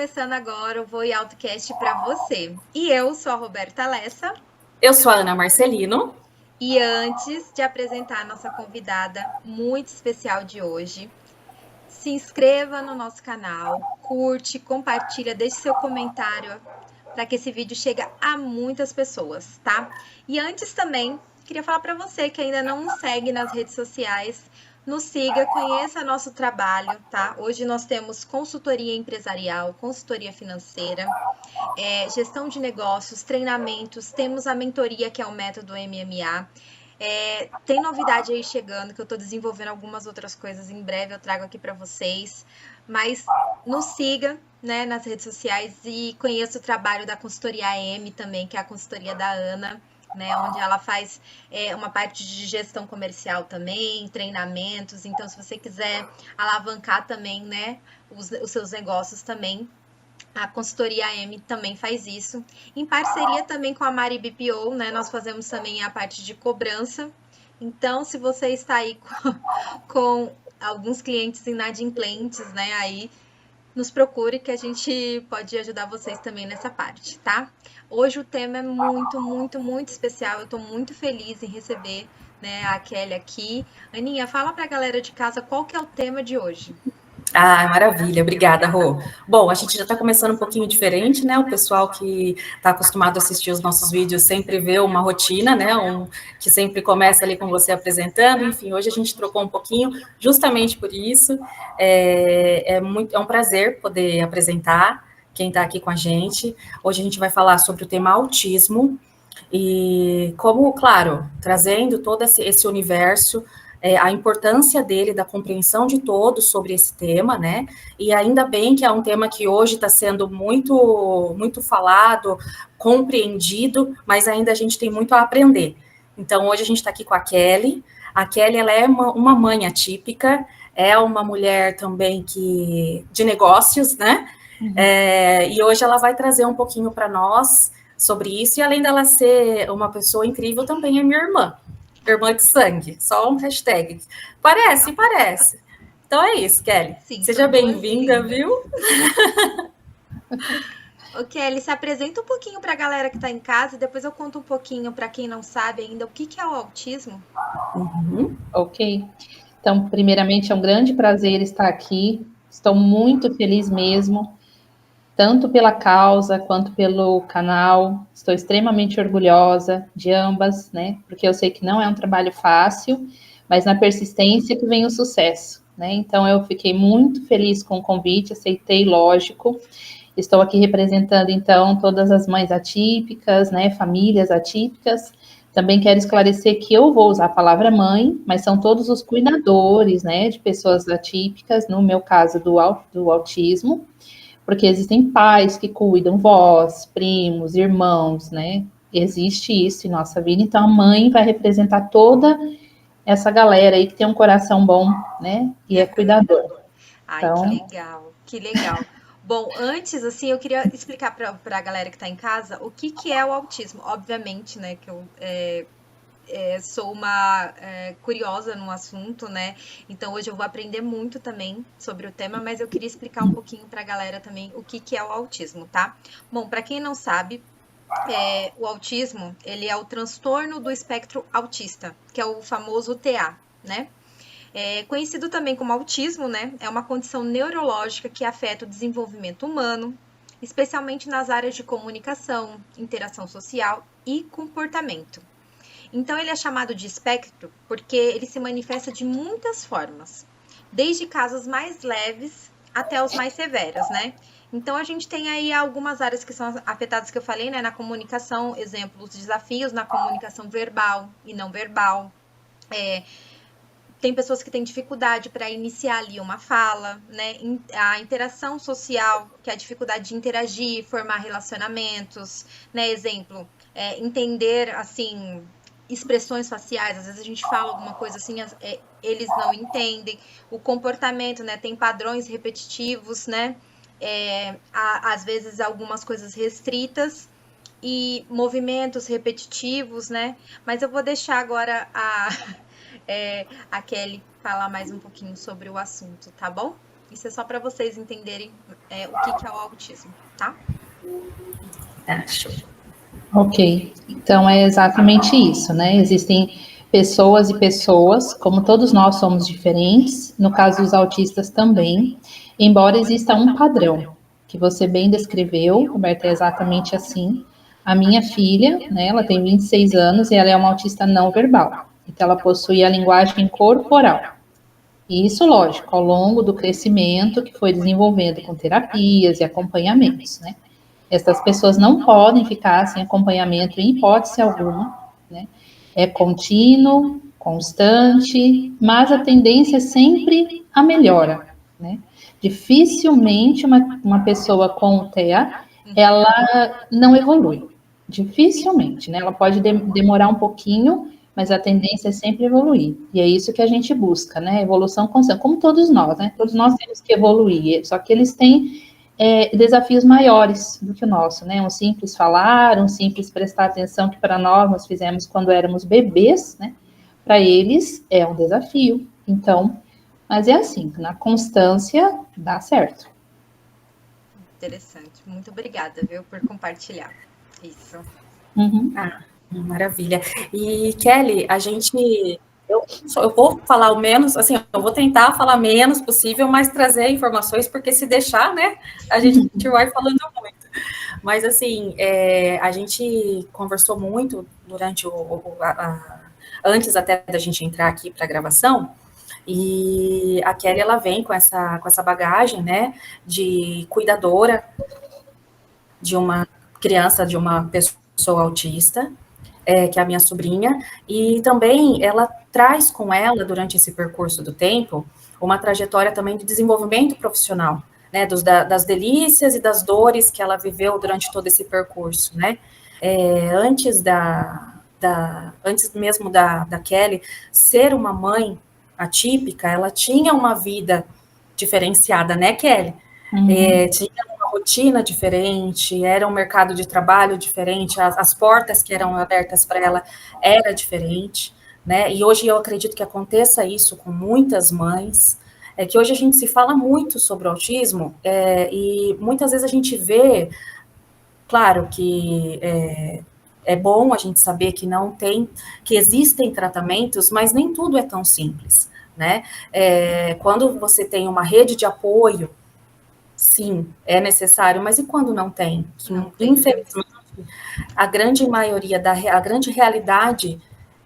começando agora o Voe AutoCast para você. E eu sou a Roberta Lessa. Eu sou a Ana Marcelino. E antes de apresentar a nossa convidada muito especial de hoje, se inscreva no nosso canal, curte, compartilha, deixe seu comentário para que esse vídeo chegue a muitas pessoas, tá? E antes também, queria falar para você que ainda não nos segue nas redes sociais, nos siga, conheça nosso trabalho, tá? Hoje nós temos consultoria empresarial, consultoria financeira, gestão de negócios, treinamentos, temos a mentoria que é o método MMA. Tem novidade aí chegando, que eu estou desenvolvendo algumas outras coisas, em breve eu trago aqui para vocês, mas nos siga, né, nas redes sociais e conheça o trabalho da consultoria AM também, que é a consultoria da Ana, né, onde ela faz uma parte de gestão comercial também, treinamentos. Então, se você quiser alavancar também, né, os seus negócios também, a consultoria AM também faz isso. Em parceria também com a Mari BPO, né? Nós fazemos também a parte de cobrança. Então, se você está aí com alguns clientes inadimplentes, né? Aí nos procure que a gente pode ajudar vocês também nessa parte, tá? Hoje o tema é muito, muito, muito especial. Eu tô muito feliz em receber, né, a Kelly aqui. Aninha, fala pra galera de casa qual que é o tema de hoje. Ah, maravilha, obrigada, Rô. Bom, a gente já está começando um pouquinho diferente, né? O pessoal que está acostumado a assistir os nossos vídeos sempre vê uma rotina, né? Que sempre começa ali com você apresentando. Enfim, hoje a gente trocou um pouquinho, justamente por isso. É um prazer poder apresentar quem está aqui com a gente. Hoje a gente vai falar sobre o tema autismo e como, claro, trazendo todo esse universo, a importância dele, da compreensão de todos sobre esse tema, né? E ainda bem que é um tema que hoje está sendo muito, muito falado, compreendido, mas ainda a gente tem muito a aprender. Então, hoje a gente está aqui com a Kelly. A Kelly, ela é uma mãe atípica, é uma mulher também de negócios, né? E hoje ela vai trazer um pouquinho para nós sobre isso, e além dela ser uma pessoa incrível, também é minha irmã de sangue, só um hashtag. Parece, parece. Então é isso, Kelly. Sim, Seja são duas bem-vinda, lindas. viu? Ô, Kelly, se apresenta um pouquinho para a galera que está em casa e depois eu conto um pouquinho para quem não sabe ainda o que é o autismo. Ok. Então, primeiramente, é um grande prazer estar aqui. Estou muito feliz mesmo, tanto pela causa quanto pelo canal. Estou extremamente orgulhosa de ambas, né? Porque eu sei que não é um trabalho fácil, mas na persistência que vem o sucesso, né? Então, eu fiquei muito feliz com o convite, aceitei, lógico. Estou aqui representando, então, todas as mães atípicas, né? Famílias atípicas. Também quero esclarecer que eu vou usar a palavra mãe, mas são todos os cuidadores, né, de pessoas atípicas, no meu caso do autismo, porque existem pais que cuidam, vós, primos, irmãos, né? Existe isso em nossa vida, então a mãe vai representar toda essa galera aí que tem um coração bom, né? E é cuidador. Ai, que Então, legal, que legal. Bom, antes, assim, eu queria explicar para a galera que está em casa o que é o autismo. Obviamente, né, que eu sou uma curiosa no assunto, né? Então hoje eu vou aprender muito também sobre o tema, mas eu queria explicar um pouquinho para a galera também o que é o autismo, tá? Bom, para quem não sabe, o autismo, ele é o transtorno do espectro autista, que é o famoso TA, né? Conhecido também como autismo, né? É uma condição neurológica que afeta o desenvolvimento humano, especialmente nas áreas de comunicação, interação social e comportamento. Então, ele é chamado de espectro porque ele se manifesta de muitas formas, desde casos mais leves até os mais severos, né? Então, a gente tem aí algumas áreas que são afetadas que eu falei, né? Na comunicação, exemplo, os desafios na comunicação verbal e não verbal. Tem pessoas que têm dificuldade para iniciar ali uma fala, né? A interação social, que é a dificuldade de interagir, formar relacionamentos, né? Exemplo, entender, assim, expressões faciais. Às vezes a gente fala alguma coisa assim, eles não entendem. O comportamento, né? Tem padrões repetitivos, né? Às vezes algumas coisas restritas e movimentos repetitivos, né? Mas eu vou deixar agora a Kelly falar mais um pouquinho sobre o assunto, tá bom? Isso é só para vocês entenderem o que é o autismo, tá? Show. Ok, então é exatamente isso, né? Existem pessoas e pessoas, como todos nós somos diferentes, no caso dos autistas também, embora exista um padrão, que você bem descreveu, Roberta, é exatamente assim. A minha filha, né, ela tem 26 anos e ela é uma autista não verbal, então ela possui a linguagem corporal. E isso, lógico, ao longo do crescimento que foi desenvolvendo com terapias e acompanhamentos, né? Essas pessoas não podem ficar sem acompanhamento em hipótese alguma, né? É contínuo, constante, mas a tendência é sempre a melhora, né? Dificilmente uma pessoa com TEA, ela não evolui. Dificilmente, né? Ela pode demorar um pouquinho, mas a tendência é sempre evoluir. E é isso que a gente busca, né? Evolução constante, como todos nós, né? Todos nós temos que evoluir, só que eles têm desafios maiores do que o nosso, né? Um simples falar, um simples prestar atenção, que para nós fizemos quando éramos bebês, né? Para eles é um desafio. Então, mas é assim, na constância dá certo. Interessante. Muito obrigada, viu, por compartilhar isso. Uhum. Maravilha. E, Kelly, eu vou falar o menos, assim, eu vou tentar falar menos possível, mas trazer informações, porque se deixar, né, a gente vai falando muito. Mas, assim, a gente conversou muito durante antes até da gente entrar aqui para a gravação, e a Kelly, ela vem com essa bagagem, né, de cuidadora de uma criança, de uma pessoa autista, que é a minha sobrinha, e também ela traz com ela, durante esse percurso do tempo, uma trajetória também de desenvolvimento profissional, né, das delícias e das dores que ela viveu durante todo esse percurso, né, antes mesmo da Kelly ser uma mãe atípica, ela tinha uma vida diferenciada, né, Kelly? Tinha uma rotina diferente, era um mercado de trabalho diferente, as portas que eram abertas para ela era diferente, né? E hoje eu acredito que aconteça isso com muitas mães, que hoje a gente se fala muito sobre o autismo, e muitas vezes a gente vê, claro que é bom a gente saber que existem tratamentos, mas nem tudo é tão simples, né? Quando você tem uma rede de apoio, sim, é necessário, mas e quando não tem? Infelizmente, a grande maioria, a grande realidade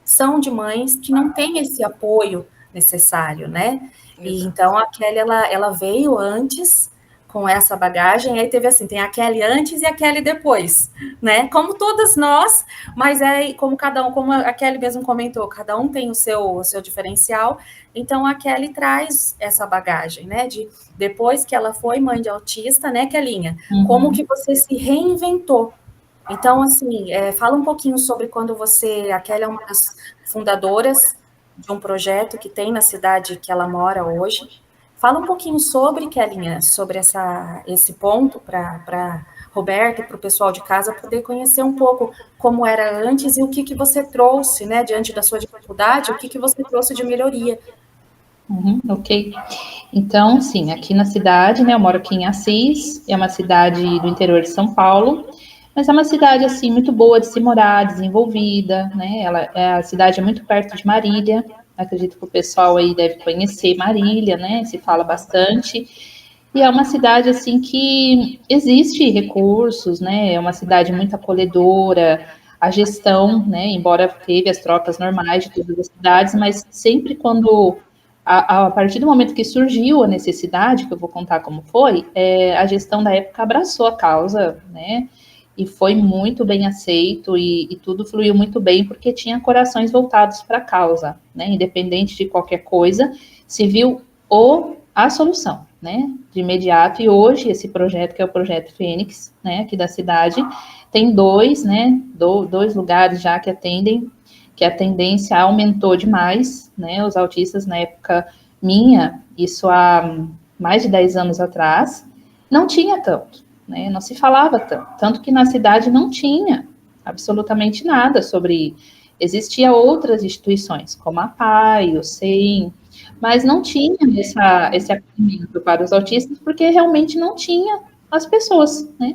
são de mães que não têm esse apoio necessário, né? E então a Kelly, ela veio antes com essa bagagem, aí teve assim, tem a Kelly antes e a Kelly depois, né? Como todas nós, mas como cada um, como a Kelly mesmo comentou, cada um tem o seu diferencial, então a Kelly traz essa bagagem, né? De depois que ela foi mãe de autista, né, Kellinha? Como que você se reinventou? Então, assim, fala um pouquinho sobre quando a Kelly é uma das fundadoras de um projeto que tem na cidade que ela mora hoje. Fala um pouquinho sobre, Kellinha, sobre esse ponto para Roberta e para o pessoal de casa poder conhecer um pouco como era antes e o que você trouxe, né, diante da sua dificuldade, o que você trouxe de melhoria. Ok. Então, sim, aqui na cidade, né, eu moro aqui em Assis, é uma cidade do interior de São Paulo, mas é uma cidade, assim, muito boa de se morar, desenvolvida, né, a cidade é muito perto de Marília, acredito que o pessoal aí deve conhecer Marília, né, se fala bastante, e é uma cidade, assim, que existe recursos, né, é uma cidade muito acolhedora, a gestão, né, embora teve as trocas normais de todas as cidades, mas sempre quando a partir do momento que surgiu a necessidade, que eu vou contar como foi, a gestão da época abraçou a causa, né, e foi muito bem aceito, e tudo fluiu muito bem, porque tinha corações voltados para a causa, né, independente de qualquer coisa, se viu a solução, né, de imediato, e hoje esse projeto, que é o Projeto Fênix, né, aqui da cidade, tem dois lugares já que atendem, que a tendência aumentou demais, né, os autistas na época minha, isso há mais de 10 anos atrás, não tinha tanto, né, não se falava tanto que na cidade não tinha absolutamente nada sobre, existia outras instituições, como a PAI, o SEM, Mas não tinha esse acolhimento para os autistas, porque realmente não tinha as pessoas, né?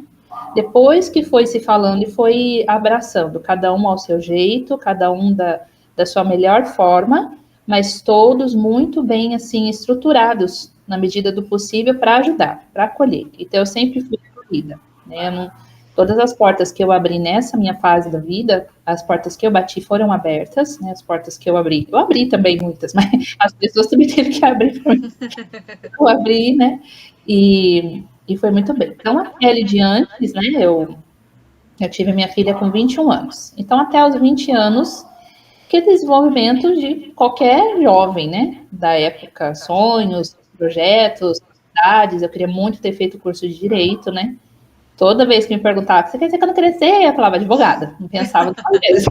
Depois que foi se falando e foi abraçando, cada um ao seu jeito, cada um da sua melhor forma, mas todos muito bem, assim, estruturados, na medida do possível, para ajudar, para acolher. Então, eu sempre fui acolhida, né? Todas as portas que eu abri nessa minha fase da vida, as portas que eu bati foram abertas, né? As portas que eu abri também muitas, mas as pessoas também teve que abrir para mim. Eu abri, né? E foi muito bem. Então, a Kelly de antes, né? Eu tive minha filha com 21 anos. Então, até os 20 anos, que desenvolvimento de qualquer jovem, né? Da época, sonhos, projetos, cidades. Eu queria muito ter feito o curso de Direito, né? Toda vez que me perguntava, você quer ser quando crescer? Eu falava advogada. Não pensava duas vezes.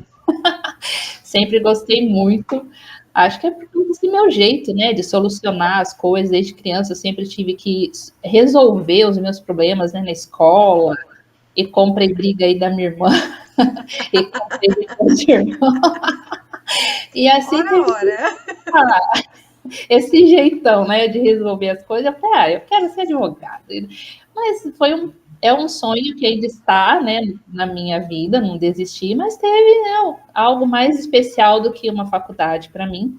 Sempre gostei muito. Acho que é porque esse meu jeito, né, de solucionar as coisas desde criança. Eu sempre tive que resolver os meus problemas, né, na escola. E comprei briga aí da minha irmã. E comprei briga da irmã. E assim Ora. esse jeitão, né, de resolver as coisas. Eu falei, eu quero ser advogada. Mas é um sonho que ainda está, né, na minha vida, não desisti, mas teve, né, algo mais especial do que uma faculdade para mim.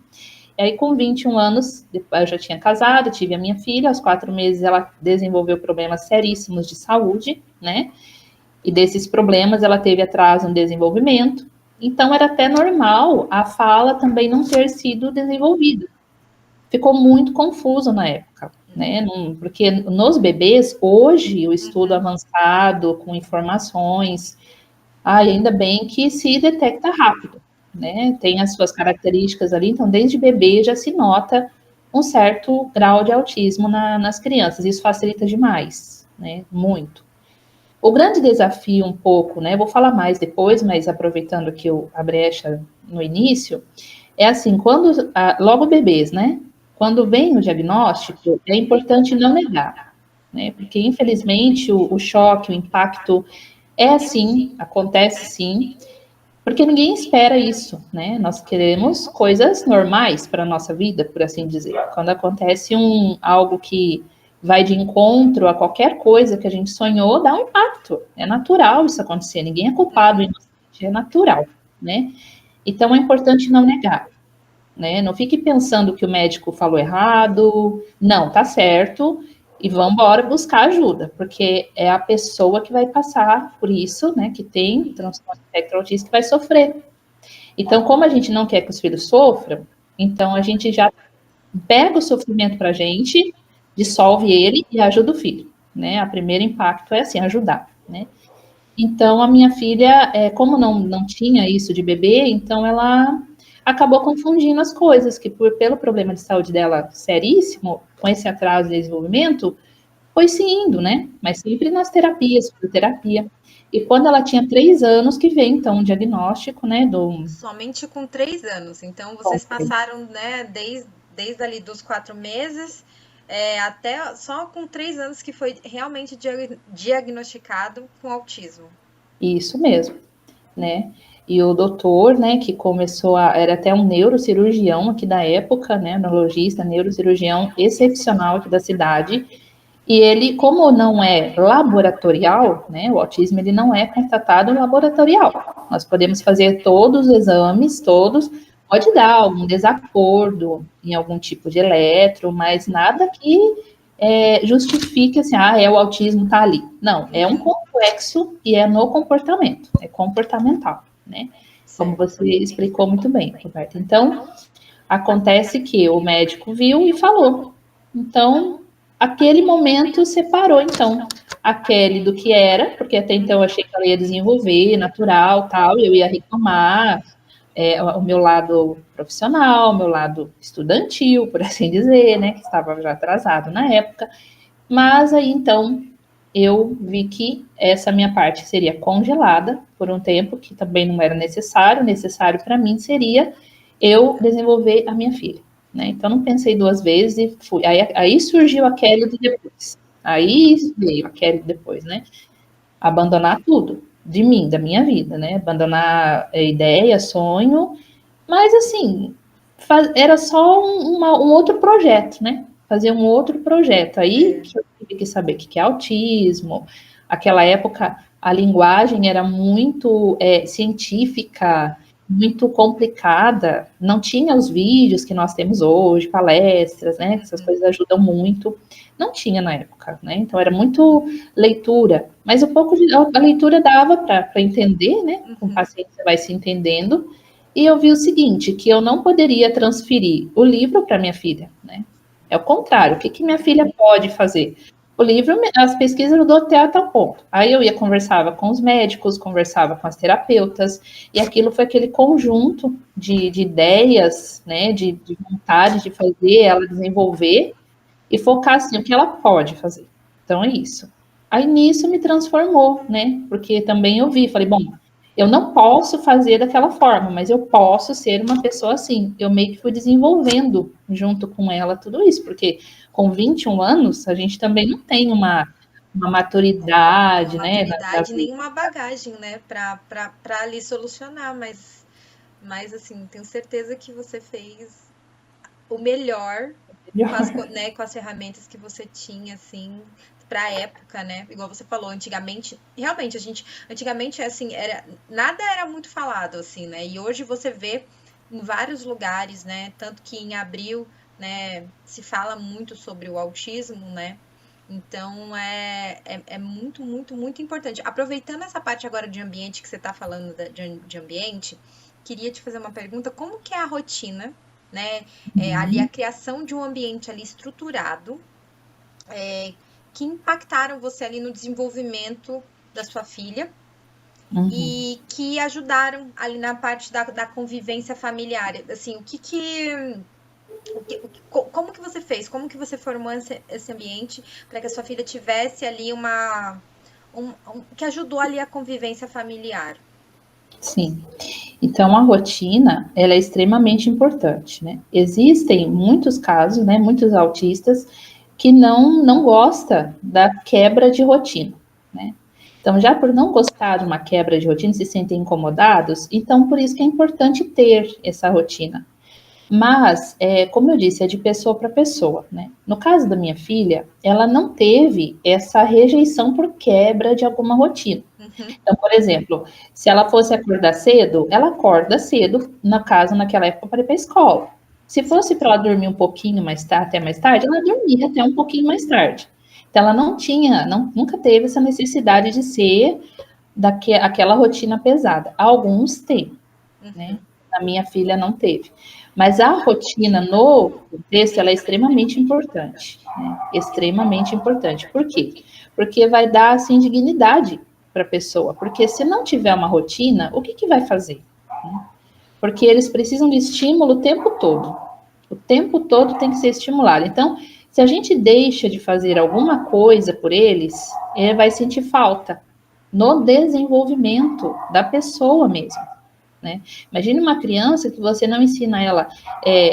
E aí, com 21 anos, eu já tinha casado, tive a minha filha, aos 4 meses ela desenvolveu problemas seríssimos de saúde, né, e desses problemas ela teve atraso no desenvolvimento, então era até normal a fala também não ter sido desenvolvida. Ficou muito confuso na época, né? Porque nos bebês, hoje, o estudo avançado, com informações, ainda bem que se detecta rápido, né? Tem as suas características ali, então desde bebê já se nota um certo grau de autismo nas crianças, isso facilita demais, né? Muito. O grande desafio um pouco, né? Vou falar mais depois, mas aproveitando aqui a brecha no início, é assim, quando logo bebês, né? Quando vem o diagnóstico, é importante não negar, né? Porque infelizmente o choque, o impacto é assim, acontece sim, porque ninguém espera isso, né? Nós queremos coisas normais para a nossa vida, por assim dizer. Quando acontece algo que vai de encontro a qualquer coisa que a gente sonhou, dá um impacto. É natural isso acontecer, ninguém é culpado, é natural, né? Então é importante não negar, né? Não fique pensando que o médico falou errado, não, tá certo, e vamos embora buscar ajuda, porque é a pessoa que vai passar por isso, né, que tem transtorno espectro autista, que vai sofrer. Então, como a gente não quer que os filhos sofram, então a gente já pega o sofrimento pra gente, dissolve ele e ajuda o filho, né? O primeiro impacto é assim, ajudar, né? Então, a minha filha, como não tinha isso de bebê, então ela acabou confundindo as coisas, que pelo problema de saúde dela seríssimo, com esse atraso de desenvolvimento, foi se indo, né? Mas sempre nas terapias, fisioterapia. E quando ela tinha 3 anos, que veio, então, um diagnóstico, né, Somente com 3 anos. Então, vocês passaram, né, desde ali dos 4 meses, até só com 3 anos que foi realmente diagnosticado com autismo. Isso mesmo, né? E o doutor, né, que era até um neurocirurgião aqui da época, né, neurologista, neurocirurgião excepcional aqui da cidade, e ele, como não é laboratorial, né, o autismo ele não é constatado laboratorial. Nós podemos fazer todos os exames, pode dar algum desacordo em algum tipo de eletro, mas nada que justifique assim, o autismo está ali. Não, é um complexo e é no comportamento, é comportamental, né? Como você explicou muito bem, Roberta. Então, acontece que o médico viu e falou. Então, aquele momento separou, então, a Kelly do que era, porque até então eu achei que ela ia desenvolver, natural, tal, eu ia retomar o meu lado profissional, o meu lado estudantil, por assim dizer, né, que estava já atrasado na época, mas aí, então, eu vi que essa minha parte seria congelada por um tempo, que também não era necessário para mim seria eu desenvolver a minha filha, né? Então, não pensei 2 vezes e fui. Aí surgiu a Kelly de depois. Aí veio a Kelly depois, né? Abandonar tudo de mim, da minha vida, né? Abandonar ideia, sonho, mas assim, era só um outro projeto, né? Fazer um outro projeto. Aí que eu tive que saber o que é autismo. Aquela época, a linguagem era muito científica, muito complicada. Não tinha os vídeos que nós temos hoje, palestras, né? Essas coisas ajudam muito. Não tinha na época, né? Então era muito leitura. Mas um pouco a leitura dava para entender, né? Com o paciente você vai se entendendo. E eu vi o seguinte, que eu não poderia transferir o livro para minha filha, né? É o contrário, o que minha filha pode fazer? O livro, as pesquisas eu dou até tal ponto. Aí eu conversava com os médicos, conversava com as terapeutas, e aquilo foi aquele conjunto de ideias, né, de vontade de fazer, ela desenvolver, e focar assim, o que ela pode fazer. Então é isso. Aí nisso me transformou, né? Porque também eu vi, falei, bom, eu não posso fazer daquela forma, mas eu posso ser uma pessoa assim. Eu meio que fui desenvolvendo junto com ela tudo isso, porque com 21 anos a gente também não tem uma maturidade, né? Nenhuma bagagem, né, para ali solucionar, mas assim, tenho certeza que você fez o melhor com as ferramentas que você tinha, assim, para a época, né? Igual você falou, antigamente, realmente, antigamente, assim, nada era muito falado, assim, né? E hoje você vê em vários lugares, né? Tanto que em abril, né, se fala muito sobre o autismo, né? Então, é muito, muito, muito importante. Aproveitando essa parte agora de ambiente que você está falando de ambiente, queria te fazer uma pergunta. Como que é a rotina, né? Ali a criação de um ambiente ali estruturado, que impactaram você ali no desenvolvimento da sua filha e que ajudaram ali na parte da convivência familiar. Assim, como que você fez? Como que você formou esse ambiente para que a sua filha tivesse ali que ajudou ali a convivência familiar? Sim. Então, a rotina, ela é extremamente importante, né? Existem muitos casos, né, muitos autistas que não gosta da quebra de rotina, né? Então, já por não gostar de uma quebra de rotina, se sentem incomodados, então por isso que é importante ter essa rotina. Mas, como eu disse, é de pessoa para pessoa, né? No caso da minha filha, ela não teve essa rejeição por quebra de alguma rotina. Então, por exemplo, se ela fosse acordar cedo, ela acorda cedo, no caso, naquela época, para ir para a escola. Se fosse para ela dormir um pouquinho mais tarde, até mais tarde, ela dormia até um pouquinho mais tarde. Então, ela nunca teve essa necessidade de ser aquela rotina pesada. Alguns têm, né? A minha filha não teve. Mas a rotina no contexto, ela é extremamente importante, né? Extremamente importante. Por quê? Porque vai dar, assim, dignidade para a pessoa. Porque se não tiver uma rotina, o que vai fazer? Porque eles precisam de estímulo o tempo todo. O tempo todo tem que ser estimulado. Então, se a gente deixa de fazer alguma coisa por eles, ele vai sentir falta no desenvolvimento da pessoa mesmo. Né? Imagine uma criança que você não ensina ela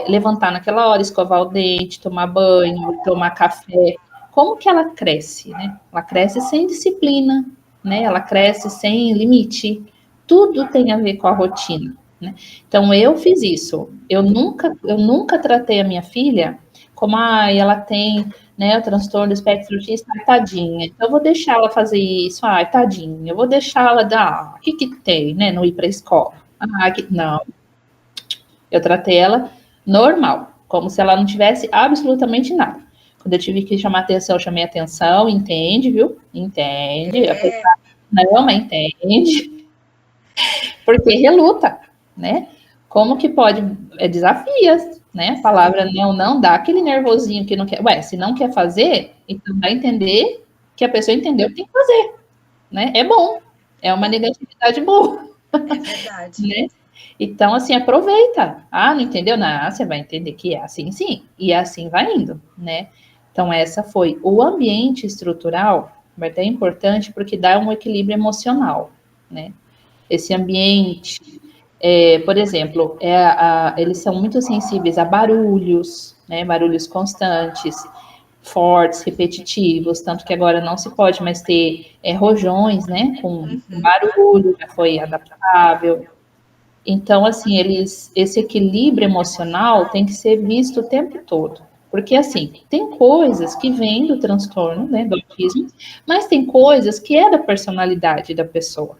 levantar naquela hora, escovar o dente, tomar banho, tomar café. Como que ela cresce? Né? Ela cresce sem disciplina, né? Ela cresce sem limite. Tudo tem a ver com a rotina. Né? Então, eu fiz isso. Eu nunca tratei a minha filha como ela tem, né, o transtorno do espectro autista, tadinha. Então, eu vou deixar ela fazer isso, tadinha. Eu vou deixar ela dar, o que tem, né, não ir para a escola. Não. Eu tratei ela normal, como se ela não tivesse absolutamente nada. Quando eu tive que chamar atenção, eu chamei atenção, entende, viu? Entende. Não, mas entende. Porque reluta, né? Como que pode? Desafias, né? A palavra não dá aquele nervosinho que não quer. Ué, se não quer fazer, então vai entender que a pessoa entendeu que tem que fazer, né? É bom. É uma negatividade boa. É verdade. Né? Então, assim, aproveita. Não entendeu? Não, você vai entender que é assim, sim. E assim vai indo, né? Então, essa foi. O ambiente estrutural vai ter importante porque dá um equilíbrio emocional, né? Esse ambiente, por exemplo, eles são muito sensíveis a barulhos, né? Barulhos constantes, fortes, repetitivos, tanto que agora não se pode mais ter rojões, né? Com barulho, já foi adaptável. Então, assim, esse equilíbrio emocional tem que ser visto o tempo todo. Porque, assim, tem coisas que vêm do transtorno, né, do autismo, mas tem coisas que é da personalidade da pessoa.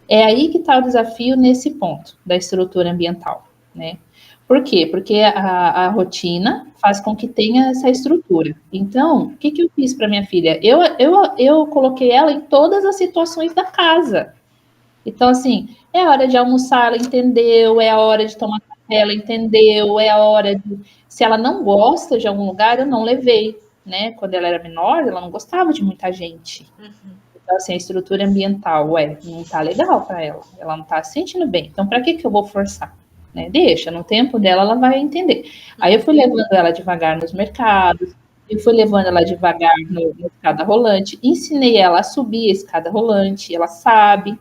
É aí que está o desafio nesse ponto da estrutura ambiental, né? Por quê? Porque a rotina faz com que tenha essa estrutura. Então, o que eu fiz para minha filha? Eu coloquei ela em todas as situações da casa. Então, assim, é a hora de almoçar, ela entendeu, é a hora de tomar café, ela entendeu, é a hora de... Se ela não gosta de algum lugar, eu não levei, né? Quando ela era menor, ela não gostava de muita gente. Então, assim, a estrutura ambiental, não tá legal para ela. Ela não tá se sentindo bem. Então, para que eu vou forçar? Né? Deixa, no tempo dela, ela vai entender. Aí eu fui levando ela devagar nos mercados, eu fui levando ela devagar na escada rolante, ensinei ela a subir a escada rolante, ela sabe.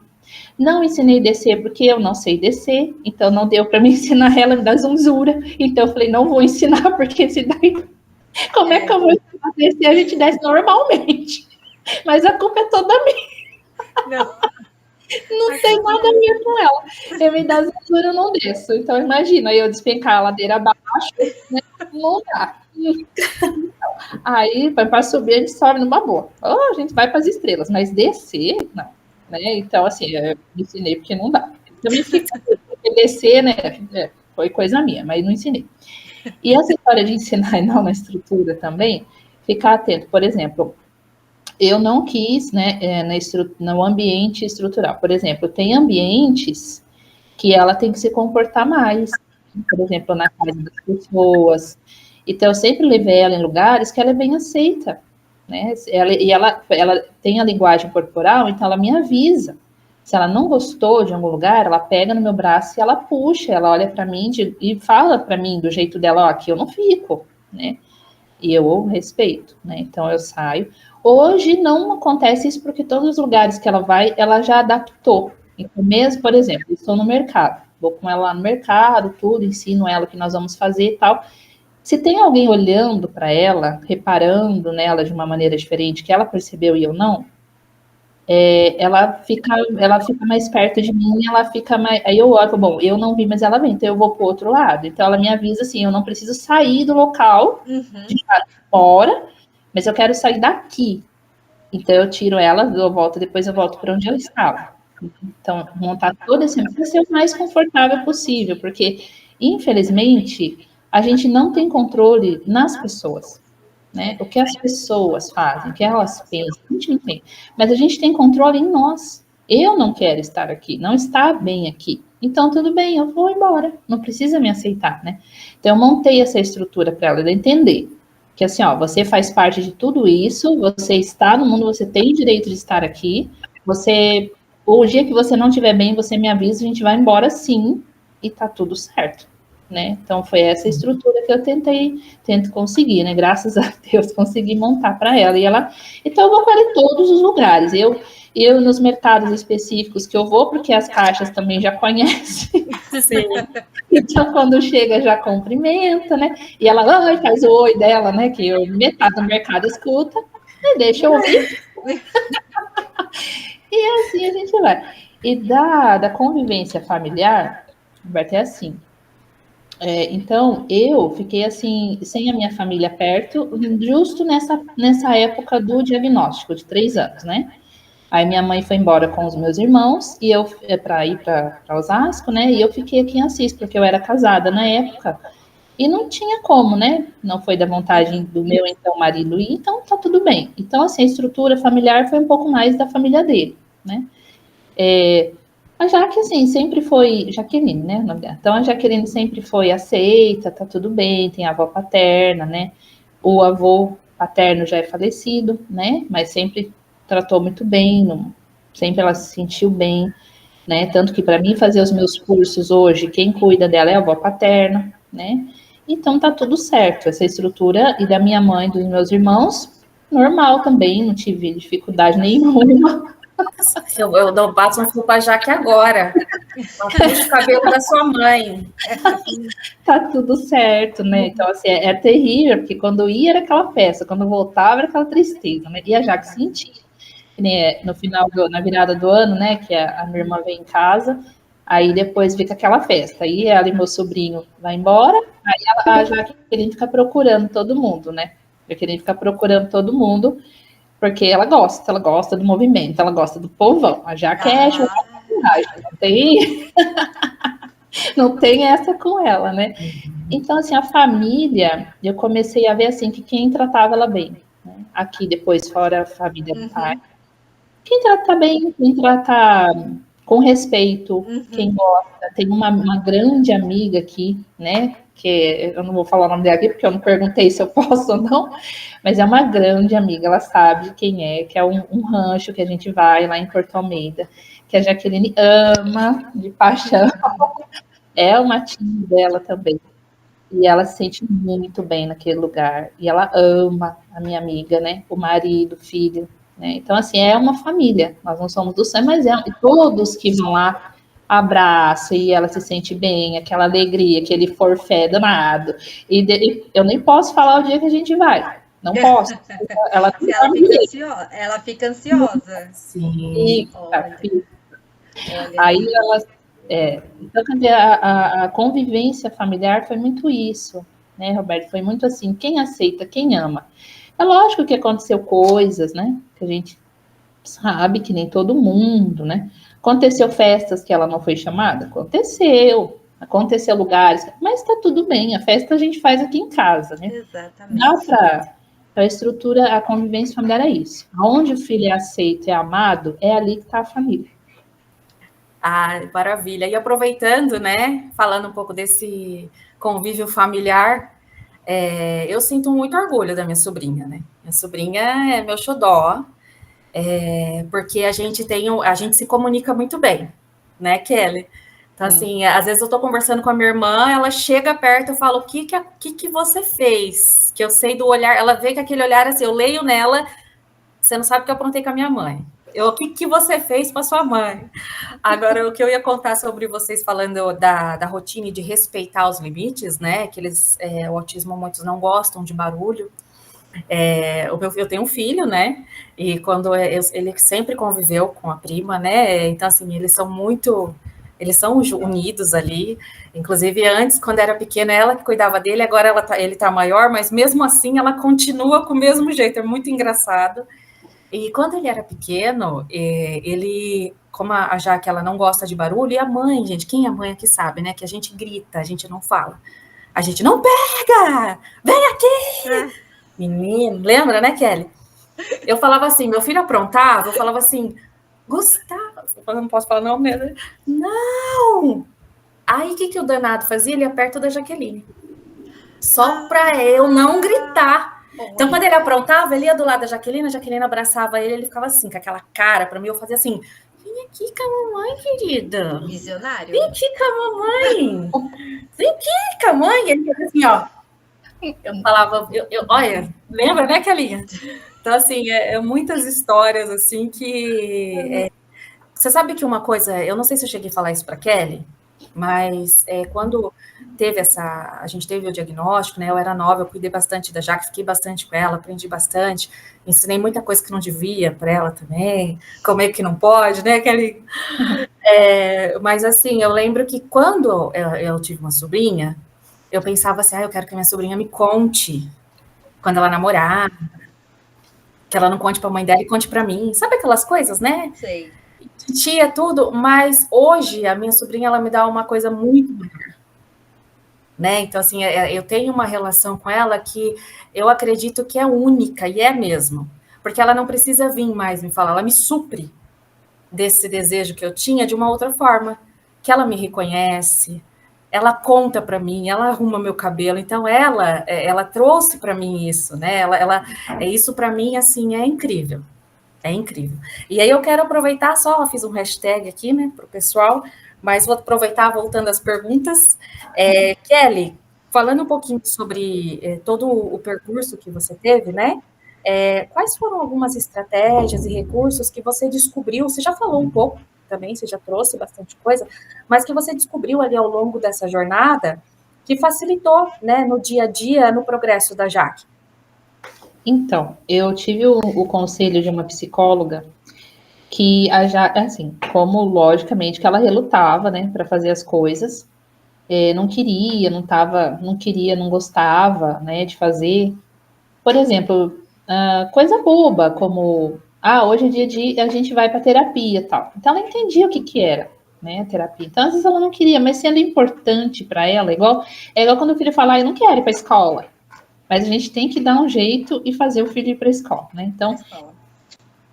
Não ensinei a descer porque eu não sei descer, então não deu para me ensinar ela da zonzura. Então eu falei, não vou ensinar, porque se daí, como é que eu vou ensinar a descer? A gente desce normalmente. Mas a culpa é toda minha. Não tem nada a ver com ela. Eu me dá zonzura, eu não desço. Então imagina, eu despencar a ladeira abaixo, né? Não dá. Aí, para subir, a gente sobe numa boa. A gente vai para as estrelas, mas descer, não. Né? Então, assim, eu ensinei porque não dá. Também fica descer, né? Foi coisa minha, mas não ensinei. E essa história de ensinar e não na estrutura também, ficar atento. Por exemplo, eu não quis, né, no ambiente estrutural. Por exemplo, tem ambientes que ela tem que se comportar mais. Por exemplo, na casa das pessoas. Então, eu sempre levei ela em lugares que ela é bem aceita. Né? Ela tem a linguagem corporal, então ela me avisa. Se ela não gostou de algum lugar, ela pega no meu braço e ela puxa, ela olha para mim e fala para mim do jeito dela, ó, aqui eu não fico, né? E eu respeito, né? Então eu saio. Hoje não acontece isso porque todos os lugares que ela vai, ela já adaptou. Então, mesmo, por exemplo, eu estou no mercado, vou com ela lá no mercado, tudo, ensino ela o que nós vamos fazer e tal. Se tem alguém olhando para ela, reparando nela de uma maneira diferente, que ela percebeu e eu não, ela fica mais perto de mim, ela fica mais. Aí eu olho, bom, eu não vi, mas ela vem, então eu vou para o outro lado. Então ela me avisa assim: eu não preciso sair do local, de fora, mas eu quero sair daqui. Então eu tiro ela, dou volta, depois eu volto para onde ela estava. Então, montar todo esse para ser o mais confortável possível, porque, infelizmente, a gente não tem controle nas pessoas, né? O que as pessoas fazem, o que elas pensam, a gente não tem. Mas a gente tem controle em nós. Eu não quero estar aqui, não está bem aqui. Então, tudo bem, eu vou embora. Não precisa me aceitar, né? Então, eu montei essa estrutura para ela entender que, assim, ó, você faz parte de tudo isso, você está no mundo, você tem direito de estar aqui, o dia que você não estiver bem, você me avisa, a gente vai embora sim, e tá tudo certo, né? Então, foi essa estrutura que eu tento conseguir, né? Graças a Deus, consegui montar para ela. Então, eu vou com ela em todos os lugares. Eu nos mercados específicos que eu vou, porque as caixas também já conhecem. Sim. Então, quando chega, já cumprimenta, né? E ela faz o oi dela, né? Que metade do mercado escuta, e deixa eu ouvir. E assim a gente vai. E da convivência familiar, vai ter assim. Então, eu fiquei assim, sem a minha família perto, justo nessa época do diagnóstico, de 3 anos, né? Aí minha mãe foi embora com os meus irmãos, e eu para ir para Osasco, né? E eu fiquei aqui em Assis, porque eu era casada na época, e não tinha como, né? Não foi da vontade do meu então marido ir, então tá tudo bem. Então, assim, a estrutura familiar foi um pouco mais da família dele, né? A Jaque, assim, sempre foi Jaqueline, né? O nome dela. Então, a Jaqueline sempre foi aceita, tá tudo bem, tem a avó paterna, né? O avô paterno já é falecido, né? Mas sempre tratou muito bem, sempre ela se sentiu bem, né? Tanto que para mim fazer os meus cursos hoje, quem cuida dela é a avó paterna, né? Então tá tudo certo, essa estrutura, e da minha mãe, dos meus irmãos, normal também, não tive dificuldade nenhuma. Eu dou bato no fio para Jaque agora. Puxa o cabelo da sua mãe. Tá tudo certo, né? Então, assim, é terrível, porque quando ia era aquela festa, quando voltava era aquela tristeza, né? E a Jaque sentia. No final, na virada do ano, né? Que a minha irmã vem em casa, Aí depois fica aquela festa. Aí ela e meu sobrinho vai embora, aí a Jaqueline fica procurando todo mundo, né? Jaqueline fica procurando todo mundo, porque ela gosta do movimento, ela gosta do povão. A Jaque é não tem, não tem essa com ela, né? Então, assim, a família, eu comecei a ver, assim, que quem tratava ela bem, né? Aqui, depois, fora a família do pai, quem trata bem, quem trata com respeito, quem gosta. Tem uma grande amiga aqui, né? Que eu não vou falar o nome dela aqui, porque eu não perguntei se eu posso ou não, mas é uma grande amiga, ela sabe quem é, que é um rancho que a gente vai lá em Porto Almeida, que a Jaqueline ama de paixão. É uma tia dela também. E ela se sente muito bem naquele lugar. E ela ama a minha amiga, né? O marido, o filho. Né? Então, assim, é uma família. Nós não somos do sangue, mas e todos que vão lá abraçam e ela se sente bem, aquela alegria, aquele forfé danado. E eu nem posso falar o dia que a gente vai. Não posso. Ela fica ansiosa. Sim. Fica. Aí ela. Então, quer dizer, a convivência familiar foi muito isso, né, Roberto? Foi muito assim, quem aceita, quem ama. É lógico que aconteceu coisas, né, que a gente sabe que nem todo mundo, né? Aconteceu festas que ela não foi chamada? Aconteceu lugares, mas tá tudo bem, a festa a gente faz aqui em casa, né? Exatamente. Dá para a estrutura, a convivência familiar é isso. Onde o filho é aceito, é amado, é ali que está a família. Ah, maravilha. E aproveitando, né, falando um pouco desse convívio familiar, eu sinto muito orgulho da minha sobrinha, né? Minha sobrinha é meu xodó, porque a gente se comunica muito bem, né, Kelly? Então, assim, às vezes eu tô conversando com a minha irmã, ela chega perto, eu falo, o que você fez? Que eu sei do olhar, ela vê que aquele olhar, assim, eu leio nela, você não sabe o que eu aprontei com a minha mãe. O que você fez com a sua mãe? Agora, o que eu ia contar sobre vocês falando da rotina e de respeitar os limites, né? Que o autismo, muitos não gostam de barulho. Eu tenho um filho, né? E quando ele sempre conviveu com a prima, né? Então, assim, eles são unidos ali. Inclusive, antes, quando era pequena, ela que cuidava dele, agora ele tá maior, mas mesmo assim ela continua com o mesmo jeito, é muito engraçado. E quando ele era pequeno, ele, como a Jaque, ela não gosta de barulho, e a mãe, gente, quem é a mãe aqui sabe, né? Que a gente grita, a gente não fala. A gente não pega! Vem aqui! Menino, lembra, né, Kelly? Eu falava assim, meu filho aprontava, eu falava assim, Gustavo, eu não posso falar não mesmo. Não! Aí, o que o danado fazia? Ele ia perto da Jaqueline. Só pra eu não gritar. Então, quando ele aprontava, ele ia do lado da Jaqueline, a Jaqueline abraçava ele ficava assim, com aquela cara pra mim, eu fazia assim, vem aqui com a mamãe, querida. Visionário. Vem aqui com a mamãe. Vem aqui com a mãe. Ele fazia assim, ó. Eu falava, olha, lembra, né, Kelinha? Então, assim, muitas histórias, assim, que... Você sabe que uma coisa, eu não sei se eu cheguei a falar isso pra Kelly, mas quando a gente teve o diagnóstico, né? Eu era nova, eu cuidei bastante da Jaque, fiquei bastante com ela, aprendi bastante, ensinei muita coisa que não devia para ela também, como é que não pode, né? Mas assim, eu lembro que quando eu tive uma sobrinha, eu pensava assim, eu quero que a minha sobrinha me conte quando ela namorar, que ela não conte para a mãe dela e conte para mim, sabe aquelas coisas, né? Sei. Tia, tudo, mas hoje a minha sobrinha, ela me dá uma coisa muito melhor, né? Então, assim, eu tenho uma relação com ela que eu acredito que é única, e é mesmo, porque ela não precisa vir mais me falar, ela me supre desse desejo que eu tinha de uma outra forma, que ela me reconhece, ela conta para mim, ela arruma meu cabelo, então ela trouxe para mim isso, né? Isso para mim, assim, é incrível. É incrível. E aí eu quero aproveitar só, fiz um hashtag aqui, né, para o pessoal, mas vou aproveitar voltando às perguntas. Kelly, falando um pouquinho sobre todo o percurso que você teve, né? Quais foram algumas estratégias e recursos que você descobriu? Você já falou um pouco também, você já trouxe bastante coisa, mas que você descobriu ali ao longo dessa jornada que facilitou, né, no dia a dia, no progresso da Jaque? Então, eu tive o conselho de uma psicóloga que assim, como logicamente que ela relutava, né, para fazer as coisas, não queria, não gostava, né, de fazer. Por exemplo, coisa boba, como, hoje é dia de a gente vai para terapia e tal. Então, ela entendia o que era, né, a terapia. Então, às vezes ela não queria, mas sendo importante para ela, é igual quando o filho fala, eu não quero ir para a escola. Mas a gente tem que dar um jeito e fazer o filho ir para a escola, né? Então,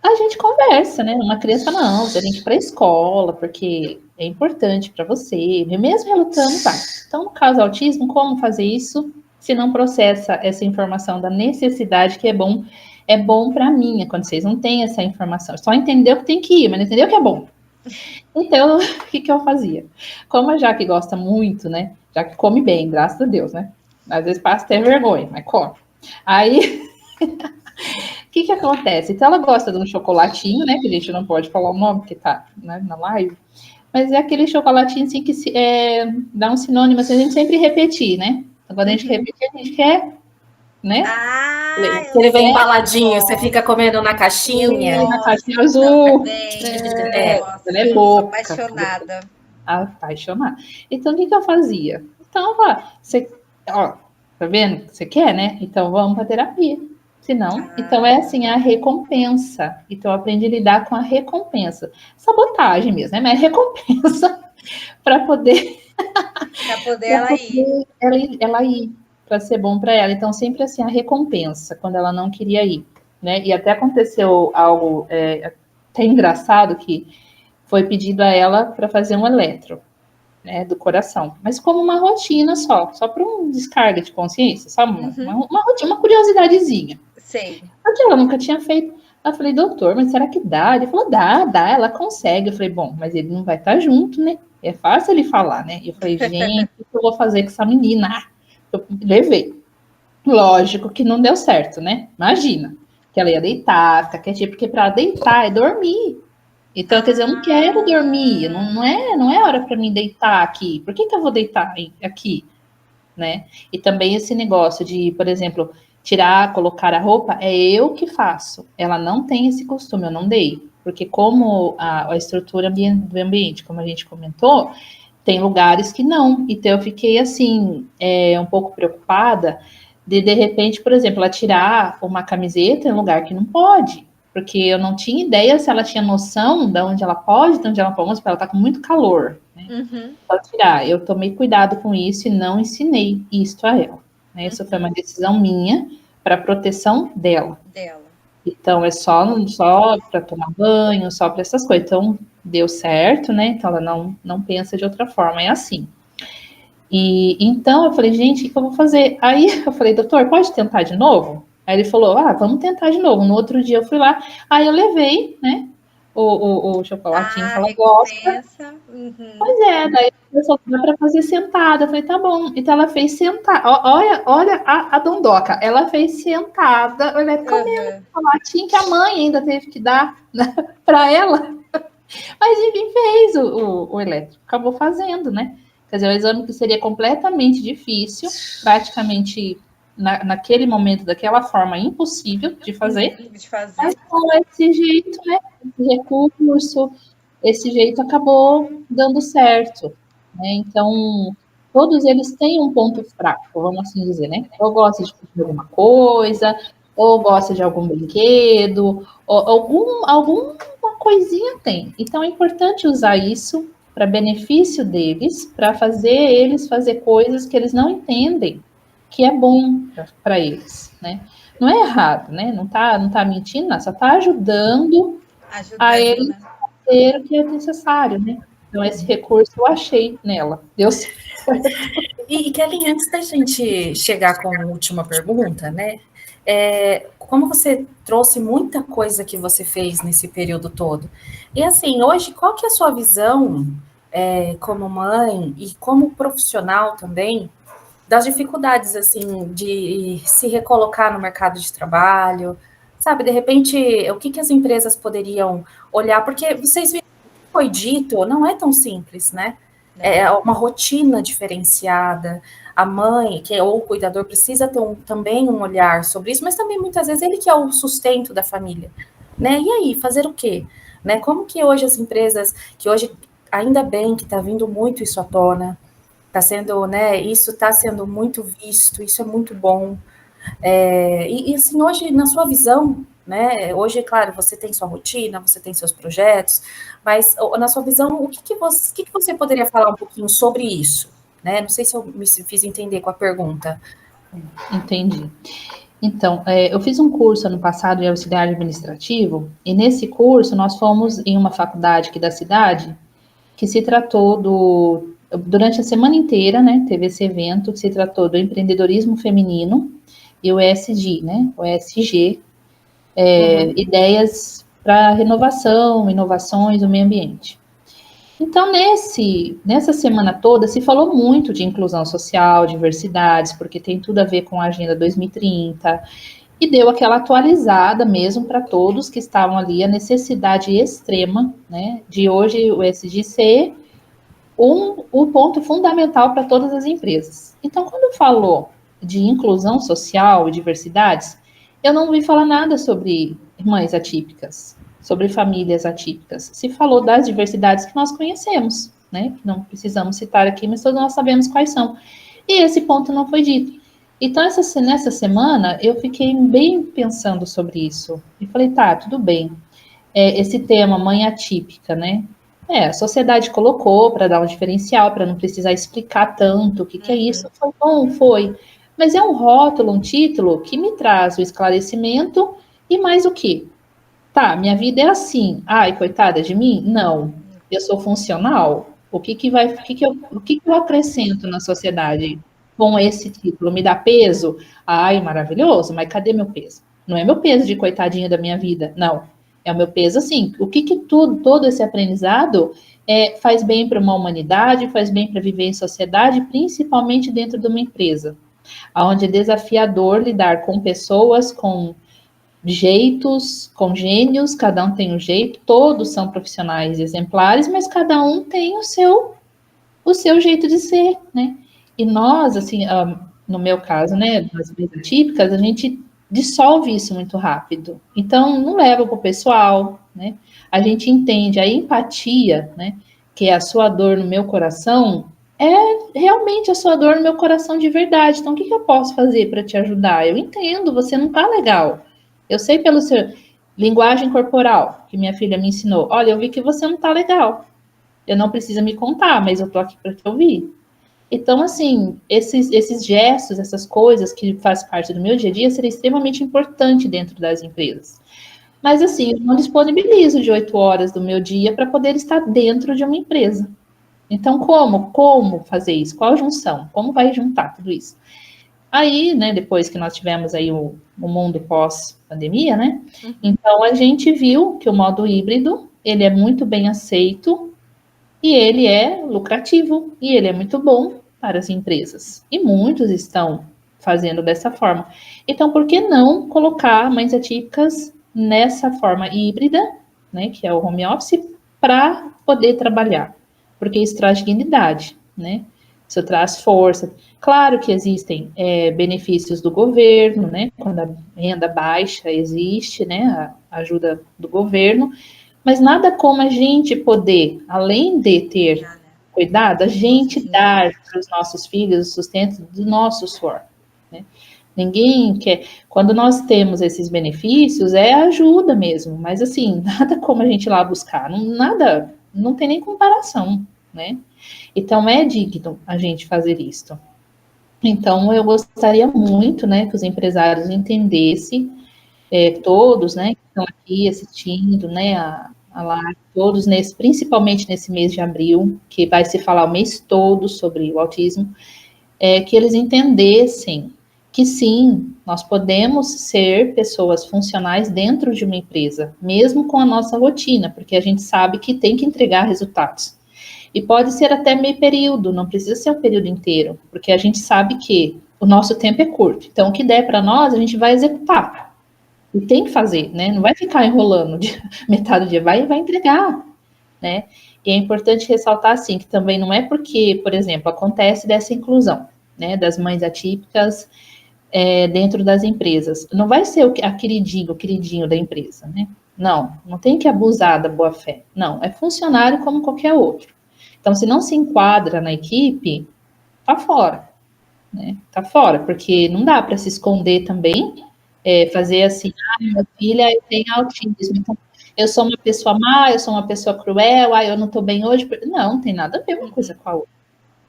a gente conversa, né? Uma criança, não, você tem que ir para a escola, porque é importante para você, mesmo relutando, vai. Então, no caso do autismo, como fazer isso se não processa essa informação da necessidade que é bom para mim, quando vocês não têm essa informação, só entendeu que tem que ir, mas não entendeu que é bom. Então, o que eu fazia? Como a Jaque gosta muito, né? Jaque come bem, graças a Deus, né? Às vezes passa até vergonha, mas come. Aí, o que acontece? Então, ela gosta de um chocolatinho, né? Que a gente não pode falar o nome, porque tá, né, na live. Mas é aquele chocolatinho, assim, que dá um sinônimo, assim, a gente sempre repetir, né? Então, quando a gente repete, a gente quer, né? Ele vem embaladinho, você fica comendo na caixinha. Na caixinha azul. Ela é louca. Apaixonada. Apaixonada. Então, o que eu fazia? Então, tá vendo? Você quer, né? Então, vamos para terapia. Se não, então é assim, a recompensa. Então, eu aprendi a lidar com a recompensa. Sabotagem mesmo, né? Mas recompensa para poder... ela ir, para ser bom para ela. Então, sempre assim, a recompensa, quando ela não queria ir, né? E até aconteceu algo até engraçado, que foi pedido a ela para fazer um eletro, né, do coração, mas como uma rotina só para um descarga de consciência, sabe? Uma rotina, uma curiosidadezinha. Sei. Porque ela nunca tinha feito. Eu falei, doutor, mas será que dá? Ele falou, dá, ela consegue. Eu falei, bom, mas ele não vai estar junto, né? É fácil ele falar, né? E eu falei, gente, o que eu vou fazer com essa menina? Eu levei. Lógico que não deu certo, né? Imagina, que ela ia deitar, ficar quietinha, porque para deitar é dormir. Então, quer dizer, eu não quero dormir, não é hora para mim deitar aqui. Por que eu vou deitar aqui, né? E também esse negócio de, por exemplo, tirar, colocar a roupa, é eu que faço. Ela não tem esse costume, eu não dei. Porque como a estrutura do ambiente, como a gente comentou, tem lugares que não. Então, eu fiquei, assim, um pouco preocupada de repente, por exemplo, ela tirar uma camiseta em um lugar que não pode. Porque eu não tinha ideia se ela tinha noção de onde ela pode, de onde ela pode, mas ela tá com muito calor, né? Pode tirar. Eu tomei cuidado com isso e não ensinei isso a ela, né? Isso foi uma decisão minha para proteção dela. Então, é só para tomar banho, só para essas coisas. Então, deu certo, né? Então, ela não pensa de outra forma, é assim. E então, eu falei, gente, o que eu vou fazer? Aí, eu falei, doutor, pode tentar de novo? Aí ele falou, vamos tentar de novo. No outro dia eu fui lá, aí eu levei, né, o chocolatinho que ela gosta. Pois é, daí eu só dá para fazer sentada. Eu falei, tá bom. Então ela fez sentada. Olha a dondoca. Ela fez sentada, olha, comendo o chocolatinho que a mãe ainda teve que dar, né, para ela. Mas enfim, fez o elétrico. Acabou fazendo, né? Quer dizer, um exame que seria completamente difícil, praticamente naquele momento, daquela forma, impossível de fazer. Mas com esse jeito, né? Esse recurso, esse jeito acabou dando certo, né? Então, todos eles têm um ponto fraco, vamos assim dizer, né? Ou gosta de fazer alguma coisa, ou gosta de algum brinquedo, ou alguma coisinha tem. Então, é importante usar isso para benefício deles, para fazer eles fazer coisas que eles não entendem que é bom para eles, né? Não é errado, né? Não tá mentindo, não, só tá ajudando a eles ter o que é necessário, né? Então, esse recurso eu achei nela. Deu certo. E Kelly, antes da gente chegar com a última pergunta, né? Como você trouxe muita coisa que você fez nesse período todo. E assim, hoje, qual que é a sua visão como mãe e como profissional também das dificuldades, assim, de se recolocar no mercado de trabalho, sabe? De repente, o que as empresas poderiam olhar? Porque vocês viram o que foi dito, não é tão simples, né? É uma rotina diferenciada. A mãe, ou o cuidador, precisa ter também um olhar sobre isso, mas também, muitas vezes, ele que é o sustento da família, né? E aí, fazer o quê? né? Como que hoje as empresas, que hoje, ainda bem que está vindo muito isso à tona, está sendo, né, isso está sendo muito visto, isso é muito bom. E assim, hoje, na sua visão, né, hoje, é claro, você tem sua rotina, você tem seus projetos, mas na sua visão, o que você poderia falar um pouquinho sobre isso? Né? Não sei se eu me fiz entender com a pergunta. Entendi. Então, eu fiz um curso ano passado em auxiliar administrativo, e nesse curso nós fomos em uma faculdade aqui da cidade, que se tratou durante a semana inteira, né, teve esse evento que se tratou do empreendedorismo feminino e o ESG, né, o ESG, ideias para renovação, inovações do meio ambiente. Então, nessa semana toda, se falou muito de inclusão social, diversidades, porque tem tudo a ver com a Agenda 2030, e deu aquela atualizada mesmo para todos que estavam ali, a necessidade extrema, né, de hoje o ESG ser o ponto fundamental para todas as empresas. Então, quando falou de inclusão social e diversidades, eu não ouvi falar nada sobre mães atípicas, sobre famílias atípicas. Se falou das diversidades que nós conhecemos, né? Que não precisamos citar aqui, mas todos nós sabemos quais são. E esse ponto não foi dito. Então, nessa semana, eu fiquei bem pensando sobre isso. E falei, tá, tudo bem. Esse tema, mãe atípica, né? A sociedade colocou para dar um diferencial, para não precisar explicar tanto o que é isso. Foi bom, foi. Mas é um rótulo, um título que me traz o esclarecimento e mais o quê? Tá, minha vida é assim. Ai, coitada de mim? Não. Eu sou funcional? O que eu acrescento na sociedade com esse título? Me dá peso? Ai, maravilhoso, mas cadê meu peso? Não é meu peso de coitadinha da minha vida, não. É o meu peso, assim, o que todo esse aprendizado faz bem para uma humanidade, faz bem para viver em sociedade, principalmente dentro de uma empresa, onde é desafiador lidar com pessoas, com jeitos, com gênios, cada um tem um jeito, todos são profissionais exemplares, mas cada um tem o seu jeito de ser, né? E nós, assim, no meu caso, né, nas vidas típicas, a gente dissolve isso muito rápido. Então, não leva para o pessoal, né? A gente entende a empatia, né? Que é a sua dor no meu coração, é realmente a sua dor no meu coração de verdade. Então, o que eu posso fazer para te ajudar? Eu entendo, você não tá legal. Eu sei pelo seu linguagem corporal, que minha filha me ensinou. Olha, eu vi que você não tá legal. Eu não preciso me contar, mas eu tô aqui para te ouvir. Então, assim, esses gestos, essas coisas que fazem parte do meu dia a dia, seria extremamente importante dentro das empresas. Mas, assim, eu não disponibilizo de 8 horas do meu dia para poder estar dentro de uma empresa. Então, como fazer isso? Qual a junção? Como vai juntar tudo isso? Aí, né, depois que nós tivemos aí o mundo pós-pandemia, né? Então, a gente viu que o modo híbrido, ele é muito bem aceito e ele é lucrativo e ele é muito bom para as empresas. E muitos estão fazendo dessa forma. Então, por que não colocar mães atípicas nessa forma híbrida, né, que é o home office, para poder trabalhar? Porque isso traz dignidade, né? Isso traz força. Claro que existem benefícios do governo, né? Quando a renda baixa existe, né? A ajuda do governo, mas nada como a gente poder, além de ter cuidado, a gente dar para os nossos filhos o sustento do nosso suor, né? Ninguém quer. Quando nós temos esses benefícios, é ajuda mesmo, mas assim, nada como a gente ir lá buscar, nada, não tem nem comparação, né? Então, é digno a gente fazer isso. Então, eu gostaria muito, né, que os empresários entendessem, todos, né, que estão aqui assistindo, né, a live, todos, principalmente nesse mês de abril, que vai se falar o mês todo sobre o autismo, que eles entendessem que sim, nós podemos ser pessoas funcionais dentro de uma empresa, mesmo com a nossa rotina, porque a gente sabe que tem que entregar resultados. E pode ser até meio período, não precisa ser um período inteiro, porque a gente sabe que o nosso tempo é curto. Então, o que der para nós, a gente vai executar. E tem que fazer, né? Não vai ficar enrolando de metade do dia, vai entregar, né? E é importante ressaltar, assim, que também não é porque, por exemplo, acontece dessa inclusão, né, das mães atípicas dentro das empresas. Não vai ser o queridinho da empresa, né? Não tem que abusar da boa-fé. Não, é funcionário como qualquer outro. Então, se não se enquadra na equipe, tá fora, né? Tá fora, porque não dá para se esconder também, fazer assim, minha filha tem autismo, então eu sou uma pessoa má, eu sou uma pessoa cruel, eu não tô bem hoje. Não tem nada a ver uma coisa com a outra.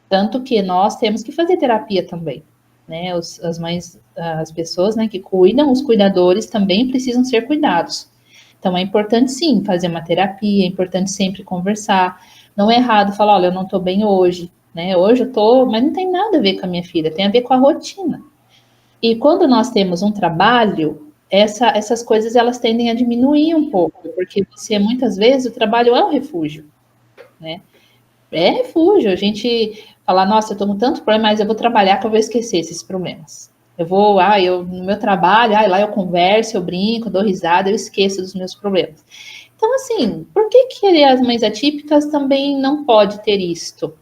Tanto que nós temos que fazer terapia também, né? As mães, as pessoas, né, que cuidam, os cuidadores também precisam ser cuidados. Então é importante sim fazer uma terapia, é importante sempre conversar. Não é errado falar, olha, eu não tô bem hoje, né? Hoje eu tô, mas não tem nada a ver com a minha filha, tem a ver com a rotina. E quando nós temos um trabalho, essas coisas elas tendem a diminuir um pouco, porque você muitas vezes o trabalho é um refúgio, né? É refúgio. A gente fala, nossa, eu tô com tanto problema, mas eu vou trabalhar que eu vou esquecer esses problemas. Eu vou, no meu trabalho, lá eu converso, eu brinco, dou risada, eu esqueço dos meus problemas. Então, assim, por que as mães atípicas também não pode ter isto?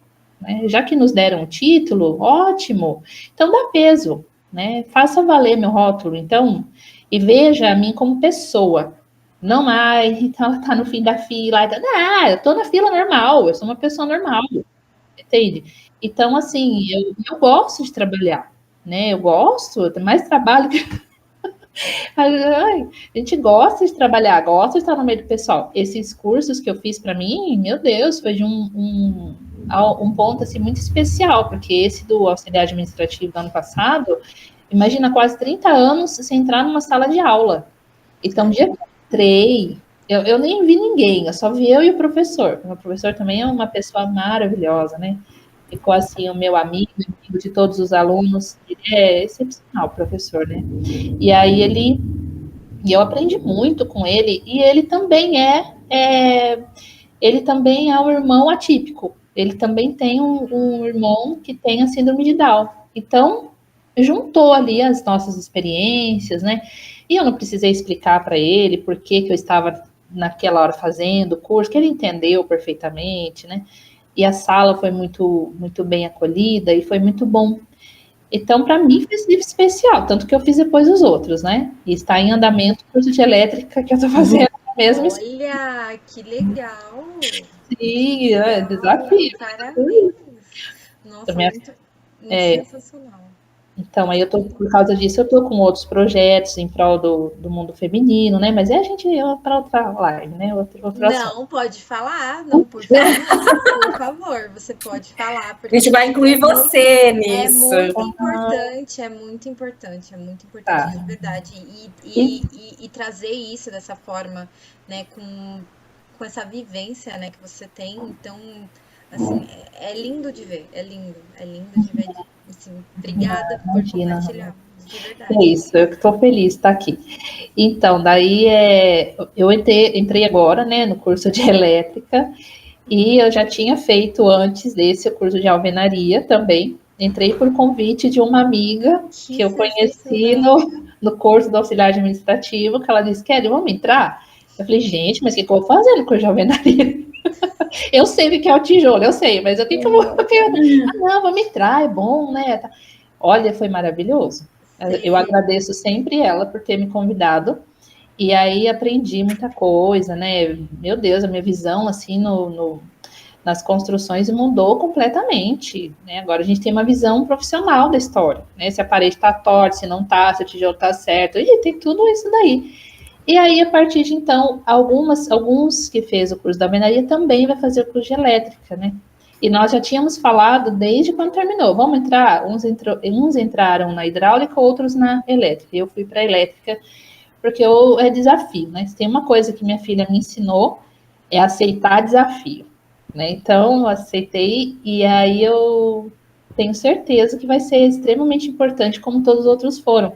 Né? Já que nos deram o título, ótimo. Então, dá peso, né? Faça valer meu rótulo, então, e veja a mim como pessoa. Não, então tá no fim da fila. Eu tô na fila normal, eu sou uma pessoa normal, entende? Então, assim, eu gosto de trabalhar, né? Eu gosto, tem mais trabalho que. A gente gosta de trabalhar, gosta de estar no meio do pessoal. Esses cursos que eu fiz para mim, meu Deus, foi de um ponto assim, muito especial, porque esse do auxiliar administrativo do ano passado, imagina quase 30 anos sem entrar numa sala de aula. Então, o dia que eu entrei, eu nem vi ninguém, eu só vi eu e o professor. O professor também é uma pessoa maravilhosa, né? Ficou assim, o meu amigo de todos os alunos. Ele é excepcional, o professor, né? E aí e eu aprendi muito com ele, e ele também é um irmão atípico. Ele também tem um irmão que tem a síndrome de Down. Então, juntou ali as nossas experiências, né? E eu não precisei explicar para ele por que eu estava naquela hora fazendo o curso, que ele entendeu perfeitamente, né? E a sala foi muito, muito bem acolhida e foi muito bom. Então, para mim, foi esse livro especial, tanto que eu fiz depois os outros, né? E está em andamento o curso de elétrica que eu estou fazendo mesmo. Olha, que legal! Sim, é desafio. Parabéns! Nossa, muito sensacional. Então, aí por causa disso, eu tô com outros projetos em prol do mundo feminino, né? Mas a gente para outra live, né? Não, pode falar, não, por favor, você pode falar. A gente vai incluir você nisso. É muito importante, tá. De verdade. E trazer isso dessa forma, né, com essa vivência, né, que você tem, então, assim, é lindo de ver, é lindo de ver. Assim, obrigada por compartilhar, de verdade. É isso, eu estou feliz de estar aqui. Então, daí eu entrei agora, né, no curso de elétrica, e eu já tinha feito antes desse o curso de alvenaria também. Entrei por convite de uma amiga que eu conheci no curso do auxiliar administrativo, que ela disse, Kelly, vamos entrar? Eu falei, gente, mas o que eu vou fazer no curso de alvenaria? Eu sei o que é o tijolo, eu sei, mas o que eu vou fazer? Não, vamos entrar, é bom, né? Olha, foi maravilhoso. Sim. Eu agradeço sempre ela por ter me convidado. E aí aprendi muita coisa, né? Meu Deus, a minha visão, assim, nas construções mudou completamente, né? Agora a gente tem uma visão profissional da história, né? Se a parede está torta, se não está, se o tijolo está certo, e tem tudo isso daí. E aí, a partir de então, alguns que fez o curso da alvenaria também vai fazer o curso de elétrica, né? E nós já tínhamos falado desde quando terminou, vamos entrar? Uns entraram na hidráulica, outros na elétrica. Eu fui para a elétrica, porque é desafio, né? Se tem uma coisa que minha filha me ensinou, é aceitar desafio, né? Então, eu aceitei, e aí eu tenho certeza que vai ser extremamente importante, como todos os outros foram.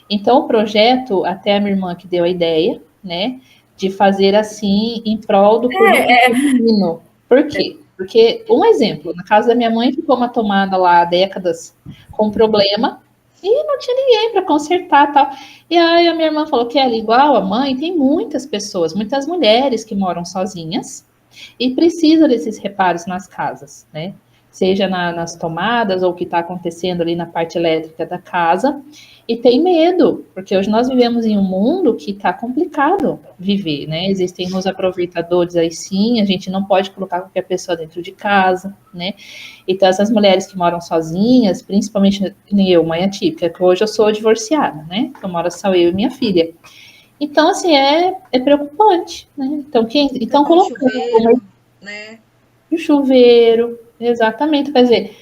Então, o projeto, até a minha irmã que deu a ideia, né, de fazer assim em prol do público feminino. Por quê? Porque, um exemplo, na casa da minha mãe ficou uma tomada lá há décadas com problema e não tinha ninguém para consertar tal. E aí a minha irmã falou que ela, igual a mãe, tem muitas pessoas, muitas mulheres que moram sozinhas e precisam desses reparos nas casas, né? seja nas tomadas ou o que está acontecendo ali na parte elétrica da casa, e tem medo, porque hoje nós vivemos em um mundo que está complicado viver, né? Existem os aproveitadores aí sim, a gente não pode colocar qualquer pessoa dentro de casa, né? Então, essas mulheres que moram sozinhas, principalmente nem eu, mãe atípica, que hoje eu sou divorciada, né? Eu moro só eu e minha filha. Então, assim, é preocupante, né? Então colocando chuveiro, né? o chuveiro, exatamente, quer dizer,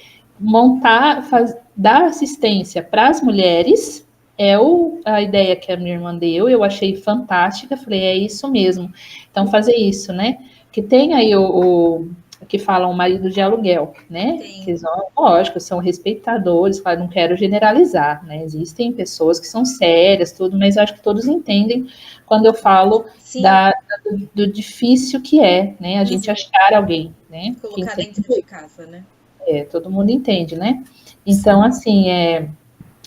dar assistência para as mulheres a ideia que a minha irmã deu, eu achei fantástica, falei, é isso mesmo. Então, fazer isso, né? Que tem aí o que falam o marido de aluguel, né? Sim. Que são, lógico, são respeitadores, claro, não quero generalizar, né? Existem pessoas que são sérias, tudo, mas eu acho que todos entendem quando eu falo do difícil que é, né? A gente achar alguém, né? Colocar dentro de casa, né? Todo mundo entende, né? Então, assim,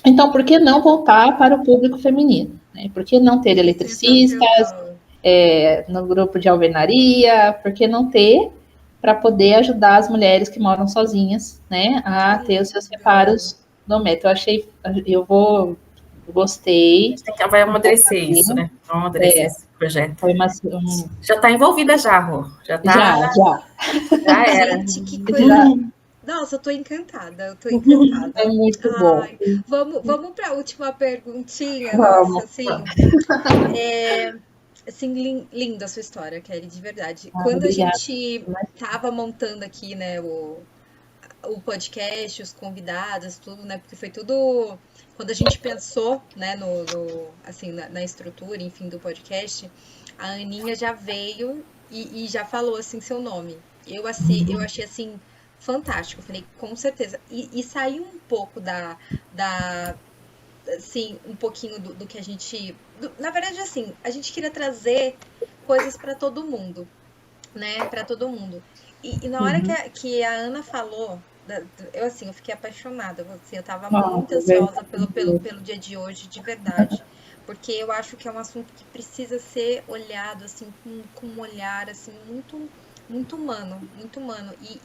então, por que não voltar para o público feminino? Né? Por que não ter eletricistas no grupo de alvenaria? Por que não ter para poder ajudar as mulheres que moram sozinhas, né? A ter os seus reparos domésticos. Gostei. Vai amadurecer isso, né? Vai amadurecer esse projeto. Já está envolvida já, Rô. Já era. Gente, que coisa... Nossa, eu tô encantada, É muito bom. Vamos para a última perguntinha, Vamos. nossa, assim, linda a sua história, Kelly, de verdade. Quando obrigada. A gente tava montando aqui, né, o podcast, os convidados, tudo, né, porque foi tudo... Quando a gente pensou, né, assim, na estrutura, enfim, do podcast, a Aninha já veio e já falou, assim, seu nome. Eu achei, assim, fantástico. Eu falei, com certeza. E saiu um pouco assim, um pouquinho do que a gente... na verdade, assim, a gente queria trazer coisas para todo mundo, né, para todo mundo. E na hora que a Ana falou... eu fiquei apaixonada, assim, eu tava muito ansiosa pelo dia de hoje, de verdade, porque eu acho que é um assunto que precisa ser olhado, assim, com um olhar, assim, muito, muito humano,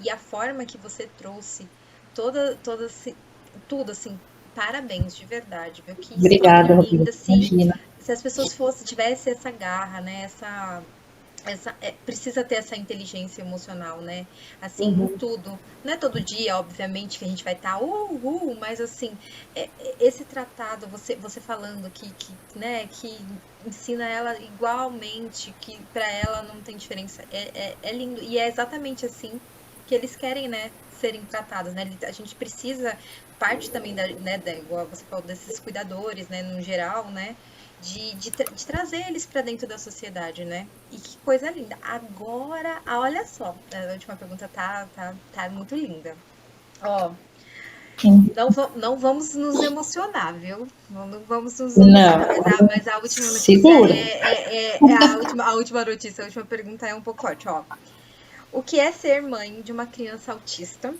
e a forma que você trouxe tudo, assim, parabéns, de verdade, viu? Que obrigada, linda, assim, se as pessoas tivessem essa garra, né, precisa ter essa inteligência emocional, né? Assim, em tudo. Não é todo dia, obviamente, que a gente vai estar mas assim, esse tratado, você falando né, que ensina ela igualmente, que para ela não tem diferença, é lindo. E é exatamente assim que eles querem, né, serem tratados, né? A gente precisa, parte também, igual você falou, desses cuidadores, né, no geral, né? De trazer eles para dentro da sociedade, né? E que coisa linda. Agora, olha só, a última pergunta tá muito linda. Ó, não vamos nos emocionar, viu? Não vamos nos emocionar. Mas a última notícia a última notícia, a última pergunta é um pouco forte, ó. O que é ser mãe de uma criança autista?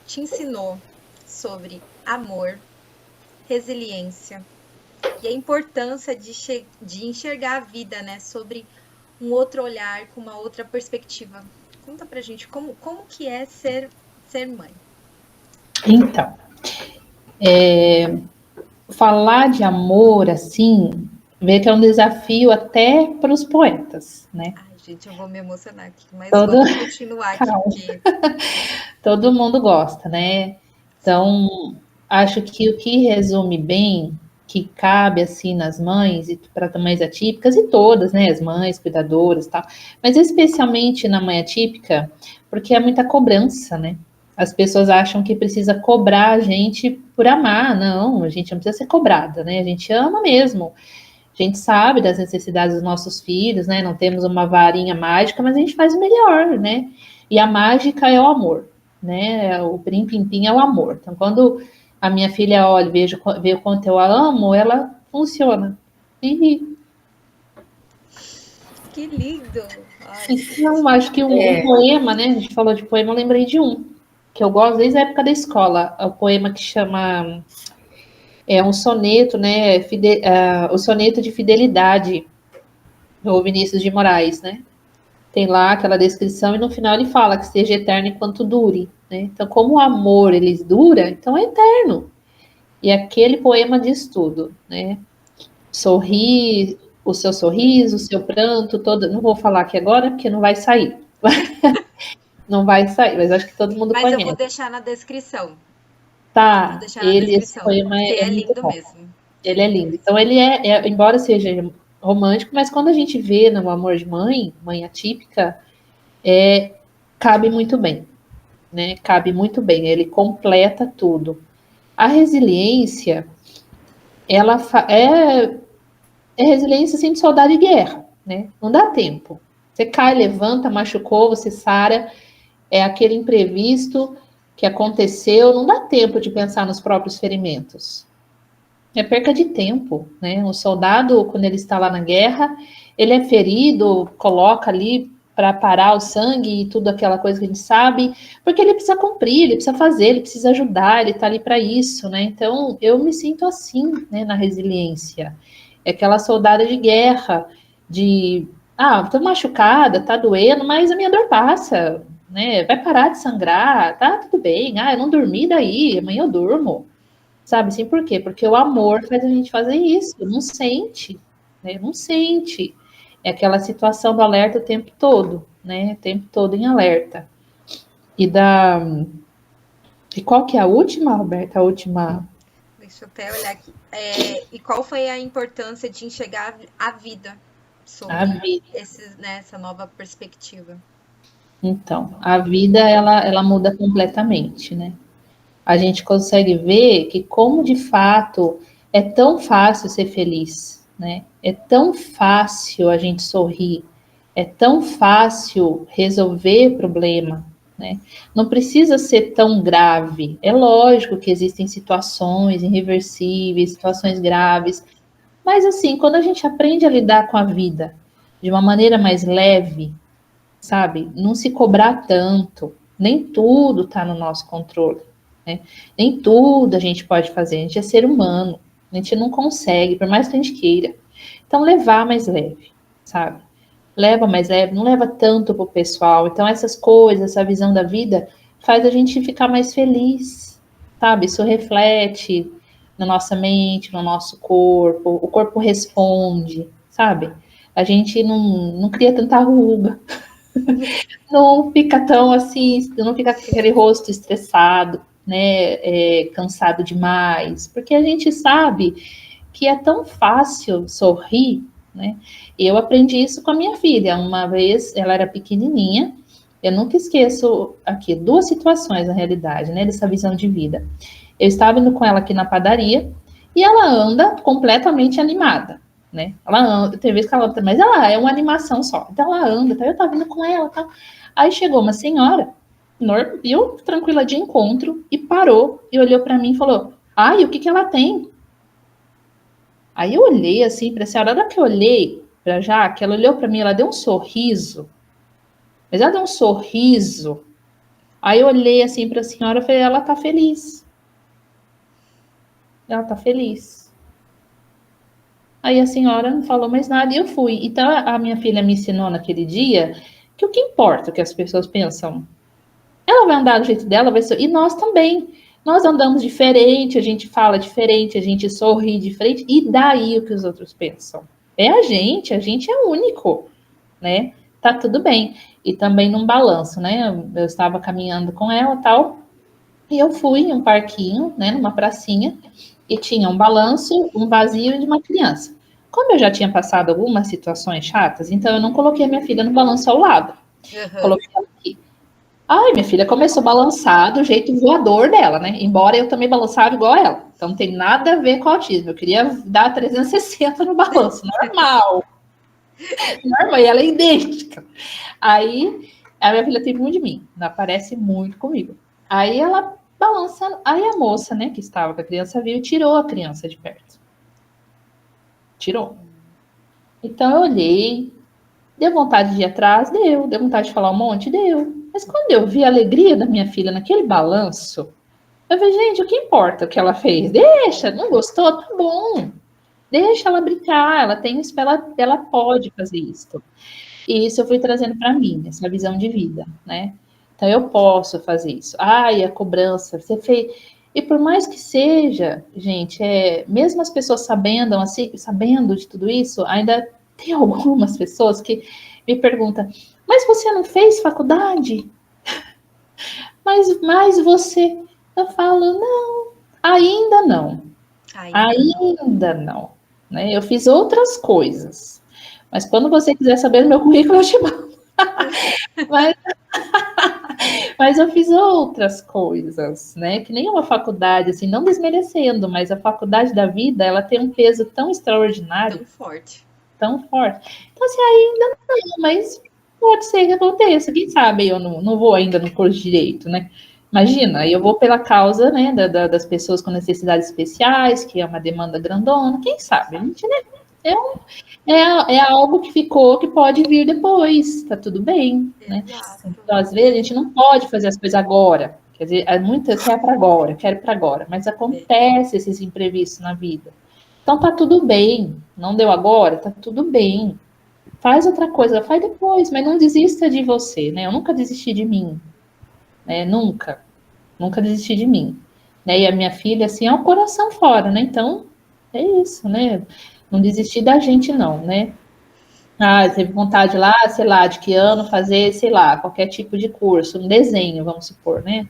Te ensinou sobre amor, resiliência, e a importância de enxergar a vida, né, sobre um outro olhar, com uma outra perspectiva. Conta pra gente como que é ser mãe. Então, falar de amor, assim, vê que é um desafio até para os poetas, né? Ai, gente, eu vou me emocionar aqui, mas vamos continuar aqui. Porque... Todo mundo gosta, né? Então, acho que o que resume bem, que cabe assim nas mães e para mães atípicas e todas, né, as mães cuidadoras, tal, mas especialmente na mãe atípica, porque é muita cobrança, né? As pessoas acham que precisa cobrar a gente por amar, não, a gente não precisa ser cobrada, né? A gente ama mesmo. A gente sabe das necessidades dos nossos filhos, né? Não temos uma varinha mágica, mas a gente faz o melhor, né? E a mágica é o amor, né? O prim-pim-pim é o amor. Então, quando a minha filha olha, vê o quanto eu a amo, ela funciona. Que lindo! Ai. Então, acho que um poema, né? A gente falou de poema, eu lembrei de um, que eu gosto desde a época da escola. É o poema que chama... É um soneto, né? O soneto de fidelidade, do Vinícius de Moraes, né? tem lá aquela descrição, e no final ele fala que seja eterno enquanto dure, né? Então, como o amor, ele dura, então é eterno. E aquele poema diz tudo, né? Sorrir, o seu sorriso, o seu pranto, todo... Não vou falar aqui agora, porque não vai sair. Não vai sair, mas acho que todo mundo Mas conhece. eu vou deixar na descrição. Vou Tá, deixar na esse descrição, poema porque é muito lindo bom. mesmo. Ele é lindo. Então, ele embora seja romântico, mas quando a gente vê no Amor de Mãe, Mãe Atípica, cabe muito bem, né? Cabe muito bem, ele completa tudo. A resiliência, ela é resiliência assim, de soldado de guerra, né? Não dá tempo. Você cai, levanta, machucou, você sara, é aquele imprevisto que aconteceu, não dá tempo de pensar nos próprios ferimentos. É perca de tempo, né? O soldado, quando ele está lá na guerra, ele é ferido, coloca ali para parar o sangue e tudo aquela coisa que a gente sabe, porque ele precisa cumprir, ele precisa fazer, ele precisa ajudar, ele está ali para isso, né? Então, eu me sinto assim, né, na resiliência. É aquela soldada de guerra, tô machucada, tá doendo, mas a minha dor passa, né? Vai parar de sangrar, tá tudo bem. Eu não dormi daí, amanhã eu durmo. Sabe assim, por quê? Porque o amor faz a gente fazer isso, não sente, né? Não sente. É aquela situação do alerta o tempo todo, né? O tempo todo em alerta. E qual que é a última, Roberta? A última. Deixa eu até olhar aqui. E qual foi a importância de enxergar a vida sobre A vida. essa nova perspectiva? Então, a vida, ela muda completamente, né? A gente consegue ver que como de fato é tão fácil ser feliz, né? É tão fácil a gente sorrir, é tão fácil resolver problema, né? Não precisa ser tão grave. É lógico que existem situações irreversíveis, situações graves, mas assim, quando a gente aprende a lidar com a vida de uma maneira mais leve, sabe? Não se cobrar tanto, nem tudo está no nosso controle. Né? Nem tudo a gente pode fazer, a gente é ser humano, a gente não consegue, por mais que a gente queira. Então, levar mais leve, sabe? Leva mais leve, não leva tanto pro pessoal. Então, essas coisas, essa visão da vida, faz a gente ficar mais feliz, sabe? Isso reflete na nossa mente, no nosso corpo, o corpo responde, sabe? A gente não cria tanta ruga, não fica tão assim, não fica com aquele rosto estressado, né, cansado demais, porque a gente sabe que é tão fácil sorrir, né? Eu aprendi isso com a minha filha. Uma vez, ela era pequenininha, eu nunca esqueço aqui duas situações na realidade, né, dessa visão de vida. Eu estava indo com ela aqui na padaria e ela anda completamente animada, né? Ela anda, tem vezes que ela anda, mas ela é uma animação só. Então ela anda, tá? Eu tava indo com ela, tá? Aí chegou uma senhora, viu, tranquila de encontro, e parou e olhou para mim e falou: "Ai, o que que ela tem?" Aí eu olhei assim para a senhora, a hora que eu olhei para Jaque, ela olhou para mim, ela deu um sorriso, mas ela deu um sorriso. Aí eu olhei assim para a senhora e falei: "Ela tá feliz. Ela tá feliz." Aí a senhora não falou mais nada e eu fui. Então a minha filha me ensinou naquele dia que o que importa o que as pessoas pensam. Ela vai andar do jeito dela, vai ser... E nós também. Nós andamos diferente, a gente fala diferente, a gente sorri diferente, e daí o que os outros pensam? É a gente é único, né? Tá tudo bem. E também num balanço, né? Eu estava caminhando com ela tal, e eu fui em um parquinho, né? Numa pracinha, e tinha um balanço, um vazio de uma criança. Como eu já tinha passado algumas situações chatas, então eu não coloquei a minha filha no balanço ao lado. Uhum. Coloquei ela aqui. Ai, minha filha começou a balançar do jeito voador dela, né? Embora eu também balançava igual ela. Então não tem nada a ver com autismo. Eu queria dar 360 no balanço, normal. Normal, e ela é idêntica. Aí, a minha filha tem muito de mim, ela parece muito comigo. Aí ela balança, aí a moça, né, que estava com a criança, viu e tirou a criança de perto. Tirou. Então eu olhei, deu vontade de ir atrás? Deu. Deu vontade de falar um monte? Deu. Mas quando eu vi a alegria da minha filha naquele balanço, eu falei, gente, o que importa o que ela fez? Deixa, não gostou? Tá bom. Deixa ela brincar, ela tem isso, ela pode fazer isso. E isso eu fui trazendo para mim, essa visão de vida, né? Então eu posso fazer isso. Ai, a cobrança, você fez. E por mais que seja, gente, mesmo as pessoas sabendo, assim, sabendo de tudo isso, ainda tem algumas pessoas que me perguntam, mas você não fez faculdade? Mas você. Eu falo, não, ainda não. Ainda não. Né? Eu fiz outras coisas. Mas quando você quiser saber do meu currículo, eu te mando. Mas eu fiz outras coisas, né? Que nem uma faculdade, assim, não desmerecendo, mas a faculdade da vida, ela tem um peso tão extraordinário. Tão forte. Tão forte. Então, assim, ainda não, mas pode ser que aconteça. Quem sabe eu não vou ainda no curso de Direito, né? Imagina, eu vou pela causa, né, das pessoas com necessidades especiais, que é uma demanda grandona, quem sabe? A gente, né, é algo que ficou, que pode vir depois, tá tudo bem, né? Então, às vezes, a gente não pode fazer as coisas agora, quer dizer, muitas quer para agora, quero para agora, mas acontece esses imprevistos na vida. Então, tá tudo bem, não deu agora, tá tudo bem. Faz outra coisa, faz depois, mas não desista de você, né? Eu nunca desisti de mim, né? Nunca desisti de mim, né? E a minha filha, assim, é um coração fora, né? Então, é isso, né? Não desistir da gente, não, né? Ah, teve vontade lá, sei lá, de que ano fazer, sei lá, qualquer tipo de curso, um desenho, vamos supor, né?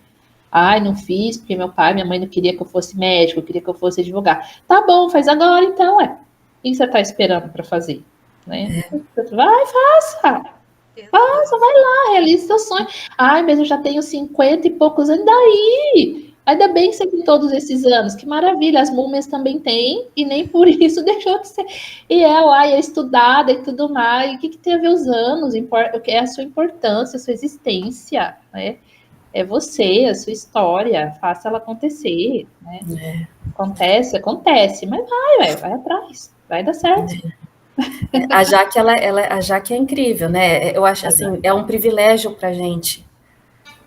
Ai, não fiz, porque meu pai, minha mãe não queria que eu fosse médico, queria que eu fosse advogado. Tá bom, faz agora então, O que você tá esperando para fazer? Né? Vai, faça! Faça, vai lá, realize seu sonho. Ai, mas eu já tenho 50 e poucos anos, daí? Ainda bem que você tem todos esses anos, que maravilha, as múmias também têm, e nem por isso deixou de ser. E ela é estudada e tudo mais, o que tem a ver os anos? É a sua importância, a sua existência, né? É você, a sua história, faça ela acontecer, né? Acontece, mas vai atrás, vai dar certo. A Jaque é incrível, né? Eu acho assim, é um privilégio para a gente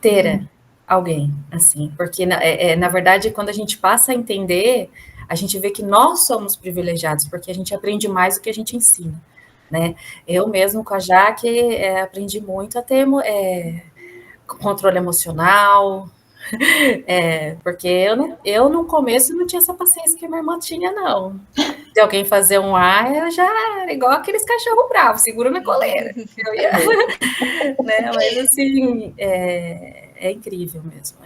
ter alguém assim, porque na verdade quando a gente passa a entender, a gente vê que nós somos privilegiados, porque a gente aprende mais do que a gente ensina, né? Eu mesmo com a Jaque aprendi muito a ter controle emocional, porque eu no começo não tinha essa paciência que minha irmã tinha, não. Se alguém fazer um ar, eu já era igual aqueles cachorros bravos, segura na coleira. Né? Mas assim, é incrível mesmo.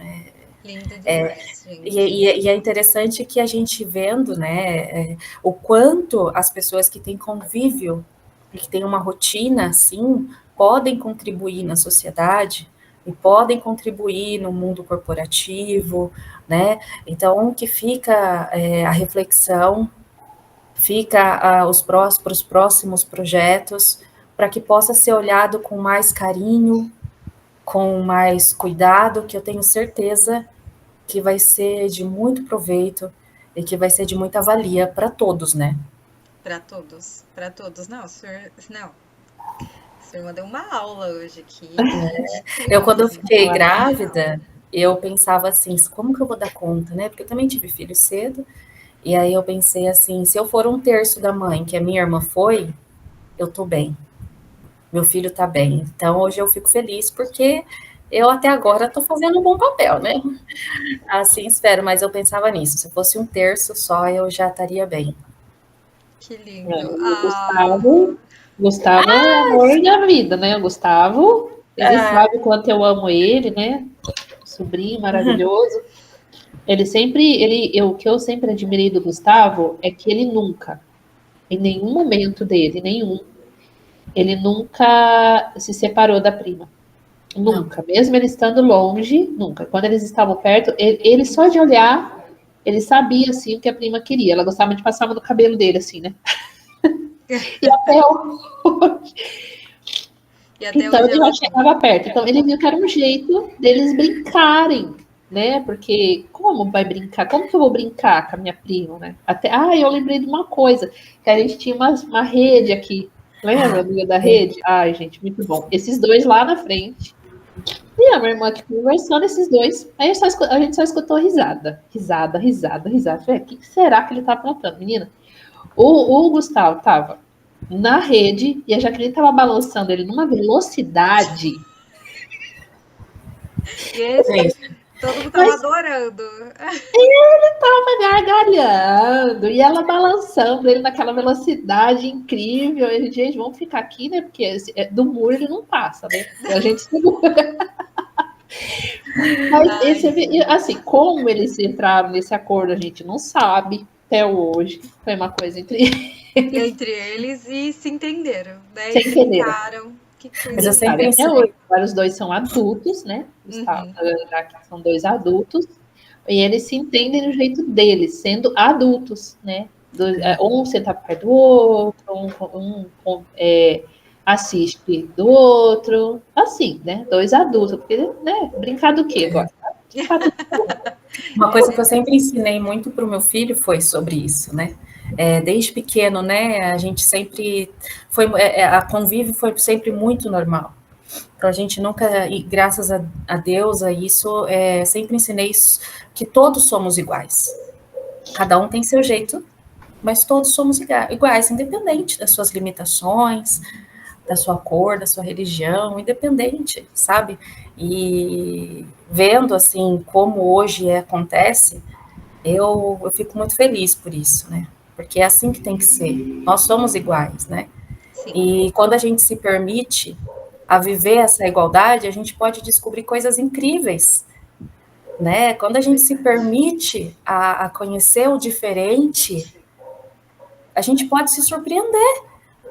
Lindo demais, gente. E é interessante que a gente vendo, né, o quanto as pessoas que têm convívio e que têm uma rotina assim, podem contribuir na sociedade e podem contribuir no mundo corporativo, né? Então, que fica a reflexão, fica para os próximos projetos, para que possa ser olhado com mais carinho, com mais cuidado, que eu tenho certeza que vai ser de muito proveito e que vai ser de muita valia para todos, né? Para todos. Não, o senhor deu uma aula hoje aqui. Eu, quando eu fiquei grávida, eu pensava assim, como que eu vou dar conta, né? Porque eu também tive filho cedo, e aí eu pensei assim, se eu for 1/3 da mãe que a minha irmã foi, eu tô bem. Meu filho tá bem. Então, hoje eu fico feliz porque eu até agora tô fazendo um bom papel, né? Assim espero, mas eu pensava nisso. Se fosse 1/3 só, eu já estaria bem. Que lindo. Gustavo é amor da vida, né? O Gustavo, ele sabe o quanto eu amo ele, né? Sobrinho maravilhoso. O que eu sempre admirei do Gustavo é que ele nunca, em nenhum momento dele, ele nunca se separou da prima. Nunca. Não. Mesmo ele estando longe, nunca. Quando eles estavam perto, ele só de olhar, ele sabia, assim, o que a prima queria. Ela gostava de passar no cabelo dele, assim, né? E até hoje. Então, ele já chegava perto. Então, ele viu que era um jeito deles brincarem, né? Porque como vai brincar? Como que eu vou brincar com a minha prima, né? Eu lembrei de uma coisa, que a gente tinha uma rede aqui. Lembra da rede? Ai, gente, muito bom. Esses dois lá na frente. E a minha irmã aqui conversando, esses dois. Aí a gente só escutou risada. Risada. Falei, o que será que ele tá aprontando, menina? O Gustavo tava na rede, e a Jaqueline estava balançando ele numa velocidade. Gente, todo mundo tava adorando. Gargalhando, e ela balançando ele naquela velocidade incrível. E a gente, vamos ficar aqui, né? Porque do muro ele não passa, né? A gente segura. Mas assim, como eles entraram nesse acordo, a gente não sabe até hoje. Foi uma coisa entre eles e se entenderam, né? Se E entenderam. brincaram. Que coisa. Mas eu sempre Até hoje, agora os dois são adultos, né? São 2 adultos. E eles se entendem do jeito deles, sendo adultos, né? Um senta perto do outro, assiste do outro, assim, né? 2 adultos, porque, né? Brincar do quê agora? Uma coisa que eu sempre ensinei muito para o meu filho foi sobre isso, né? Desde pequeno, né? A gente sempre foi, a convívio foi sempre muito normal. Então a gente nunca, e graças a Deus, a isso, sempre ensinei isso, que todos somos iguais. Cada um tem seu jeito, mas todos somos iguais, independente das suas limitações, da sua cor, da sua religião, independente, sabe? E vendo, assim, como hoje acontece, eu fico muito feliz por isso, né? Porque é assim que tem que ser. Nós somos iguais, né? Sim. E quando a gente se permite a viver essa igualdade, a gente pode descobrir coisas incríveis, né? Quando a gente se permite a conhecer o diferente, a gente pode se surpreender,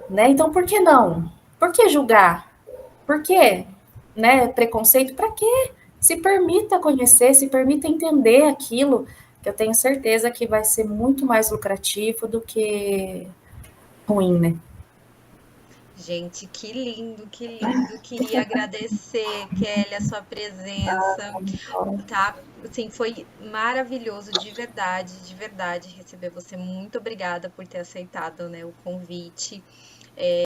né? Então, por que não? Por que julgar? Por que, né? Preconceito? Para quê? Se permita conhecer, se permita entender aquilo, que eu tenho certeza que vai ser muito mais lucrativo do que ruim, né? Gente, que lindo, que lindo. Queria agradecer, Kelly, a sua presença, tá? Assim, foi maravilhoso, de verdade, receber você. Muito obrigada por ter aceitado, né, o convite.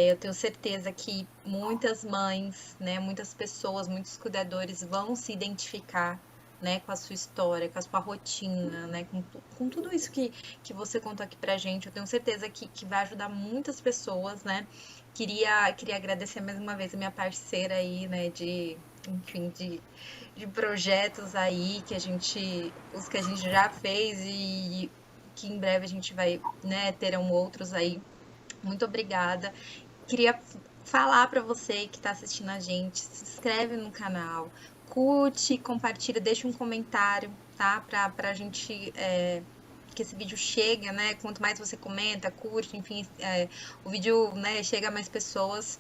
Eu tenho certeza que muitas mães, né, muitas pessoas, muitos cuidadores vão se identificar, né, com a sua história, com a sua rotina, né, com tudo isso que você contou aqui pra gente. Eu tenho certeza que vai ajudar muitas pessoas, né? Queria agradecer mais uma vez a minha parceira aí, né, enfim, de projetos aí os que a gente já fez e que em breve a gente vai, né, terão outros aí. Muito obrigada. Queria falar para você que está assistindo a gente, se inscreve no canal, curte, compartilha, deixa um comentário, tá? Pra gente que esse vídeo chega, né? Quanto mais você comenta, curte, enfim, o vídeo, né, chega a mais pessoas.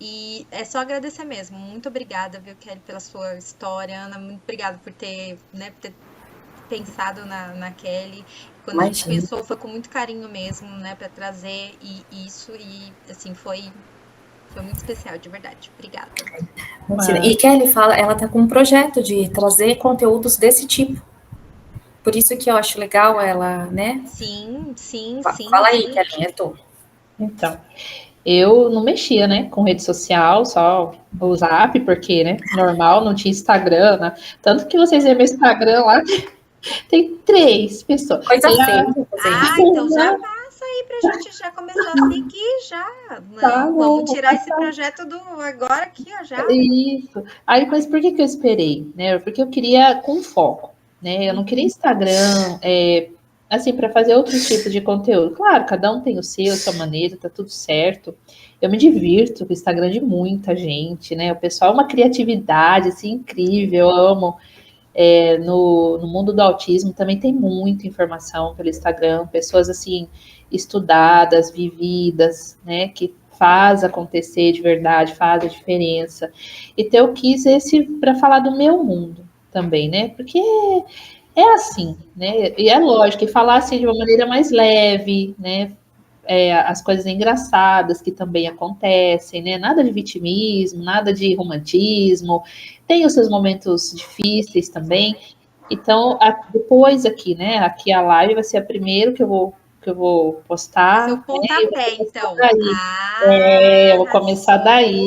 E é só agradecer mesmo. Muito obrigada, viu, Kelly, pela sua história. Ana, muito obrigada por ter, né, por ter pensado na Kelly. Quando a gente pensou, foi com muito carinho mesmo, né, para trazer isso e assim foi muito especial, de verdade. Obrigada. E Kelly fala, ela tá com um projeto de trazer conteúdos desse tipo. Por isso que eu acho legal ela, né? Sim. Fala aí, Kelly, é tu. Então, eu não mexia, né, com rede social, só o Zap, porque, né, normal, não tinha Instagram, né? Tanto que vocês veem meu Instagram lá, tem 3 pessoas. Coisa feia. Então já passa aí pra gente já começar a seguir já. Né? Tá, vamos tirar esse projeto do agora aqui, ó, já. Isso. Aí, mas por que eu esperei, né? Porque eu queria com foco, né? Eu não queria Instagram, assim, para fazer outros tipos de conteúdo. Claro, cada um tem o seu, a sua maneira, tá tudo certo. Eu me divirto com o Instagram de muita gente, né? O pessoal é uma criatividade, assim, incrível, eu amo. No mundo do autismo também tem muita informação pelo Instagram, pessoas, assim, estudadas, vividas, né? Que faz acontecer de verdade, faz a diferença. Então eu quis esse para falar do meu mundo também, né? Porque é assim, né? E é lógico, e falar assim de uma maneira mais leve, né? As coisas engraçadas que também acontecem, né? Nada de vitimismo, nada de romantismo, tem os seus momentos difíceis também. Então, depois aqui, né? Aqui a live vai ser a primeira que eu vou postar. Seu pontapé, então. Eu vou começar daí.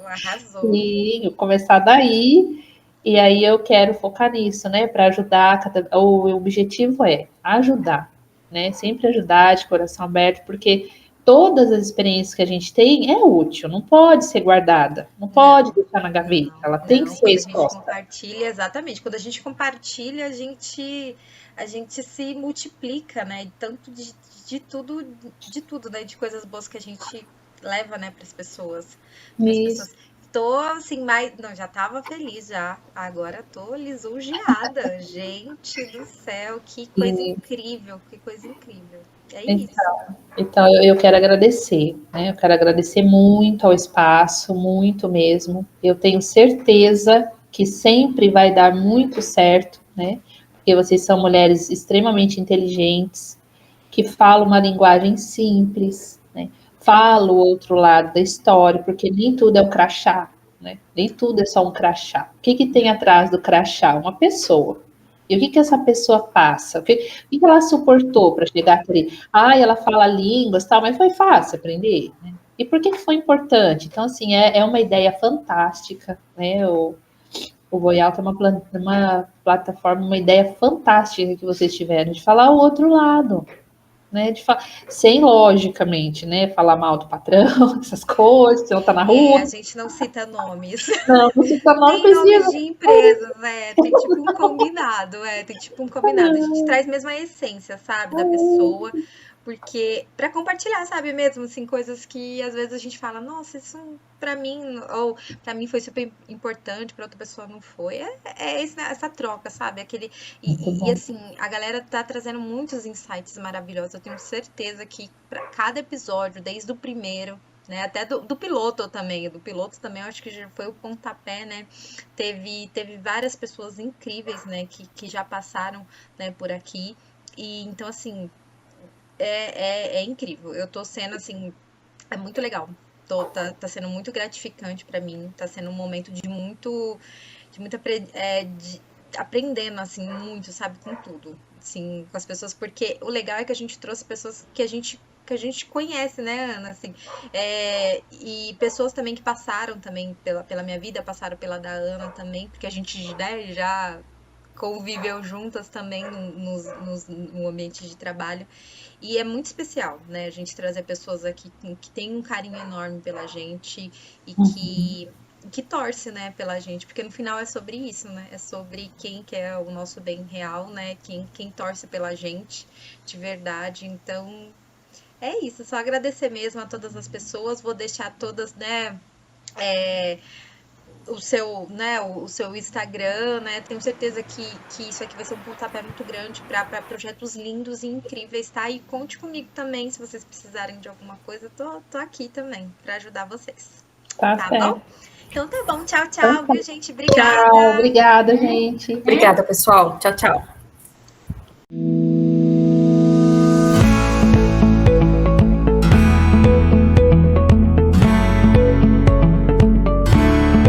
Arrasou. Sim, eu vou começar daí. E aí eu quero focar nisso, né? Para ajudar. O objetivo é ajudar, né? Sempre ajudar de coração aberto, porque todas as experiências que a gente tem é útil, não pode ser guardada, não pode deixar na gaveta, ela tem que ser Quando a gente exposta. compartilha, exatamente, quando a gente compartilha, a gente se multiplica, né? Tanto de tudo, né? De coisas boas que a gente leva, né, para as pessoas. Isso. Tô assim, não, já tava feliz já. Agora tô lisonjeada. Gente do céu, que coisa incrível, que coisa incrível. É isso. Então eu quero agradecer, né? Eu quero agradecer muito ao espaço, muito mesmo. Eu tenho certeza que sempre vai dar muito certo, né? Porque vocês são mulheres extremamente inteligentes, que falam uma linguagem simples, né? Falam o outro lado da história, porque nem tudo é o crachá, né? Nem tudo é só um crachá. O que tem atrás do crachá? Uma pessoa. E o que essa pessoa passa? O que ela suportou para chegar até ali? Ah, ela fala línguas, tal, mas foi fácil aprender, né? E por que foi importante? Então, assim, é uma ideia fantástica, né? O Voyal é uma plataforma, uma ideia fantástica que vocês tiveram de falar o outro lado, né? Sem logicamente, né? Falar mal do patrão, essas coisas, se não tá na rua. A gente não cita nomes. Não cita nome, tem nomes precisa. de empresas, né? Tem tipo um combinado, tem tipo um combinado. A gente traz mesmo a essência, sabe, da pessoa. Porque, pra compartilhar, sabe, mesmo, assim, coisas que às vezes a gente fala, nossa, isso pra mim, ou pra mim foi super importante, pra outra pessoa não foi. Essa troca, sabe? E assim, a galera tá trazendo muitos insights maravilhosos. Eu tenho certeza que pra cada episódio, desde o primeiro, né, até do piloto também. Do piloto também, eu acho que já foi o pontapé, né? Teve várias pessoas incríveis, né, que já passaram, né, por aqui. E então, assim, é incrível. Eu tô sendo, assim, é muito legal. Tá sendo muito gratificante pra mim. Tá sendo um momento de muito aprendendo, assim, muito, sabe, com tudo. Assim, com as pessoas. Porque o legal é que a gente trouxe pessoas que a gente conhece, né, Ana? Assim, e pessoas também que passaram também pela minha vida, passaram pela da Ana também, porque a gente, né, já conviveu juntas também no ambiente de trabalho. E é muito especial, né? A gente trazer pessoas aqui que têm um carinho enorme pela gente e que torce, né, pela gente, porque no final é sobre isso, né? É sobre quem quer o nosso bem real, né? Quem torce pela gente de verdade. Então, é isso. Só agradecer mesmo a todas as pessoas. Vou deixar todas, né? O seu Instagram, né? Tenho certeza que isso aqui vai ser um pontapé muito grande para projetos lindos e incríveis, tá? E conte comigo também, se vocês precisarem de alguma coisa, tô aqui também para ajudar vocês. Tá bom? Então tá bom, tchau, viu, gente? Obrigada. Tchau, obrigada, gente. Obrigada, pessoal. Tchau, tchau.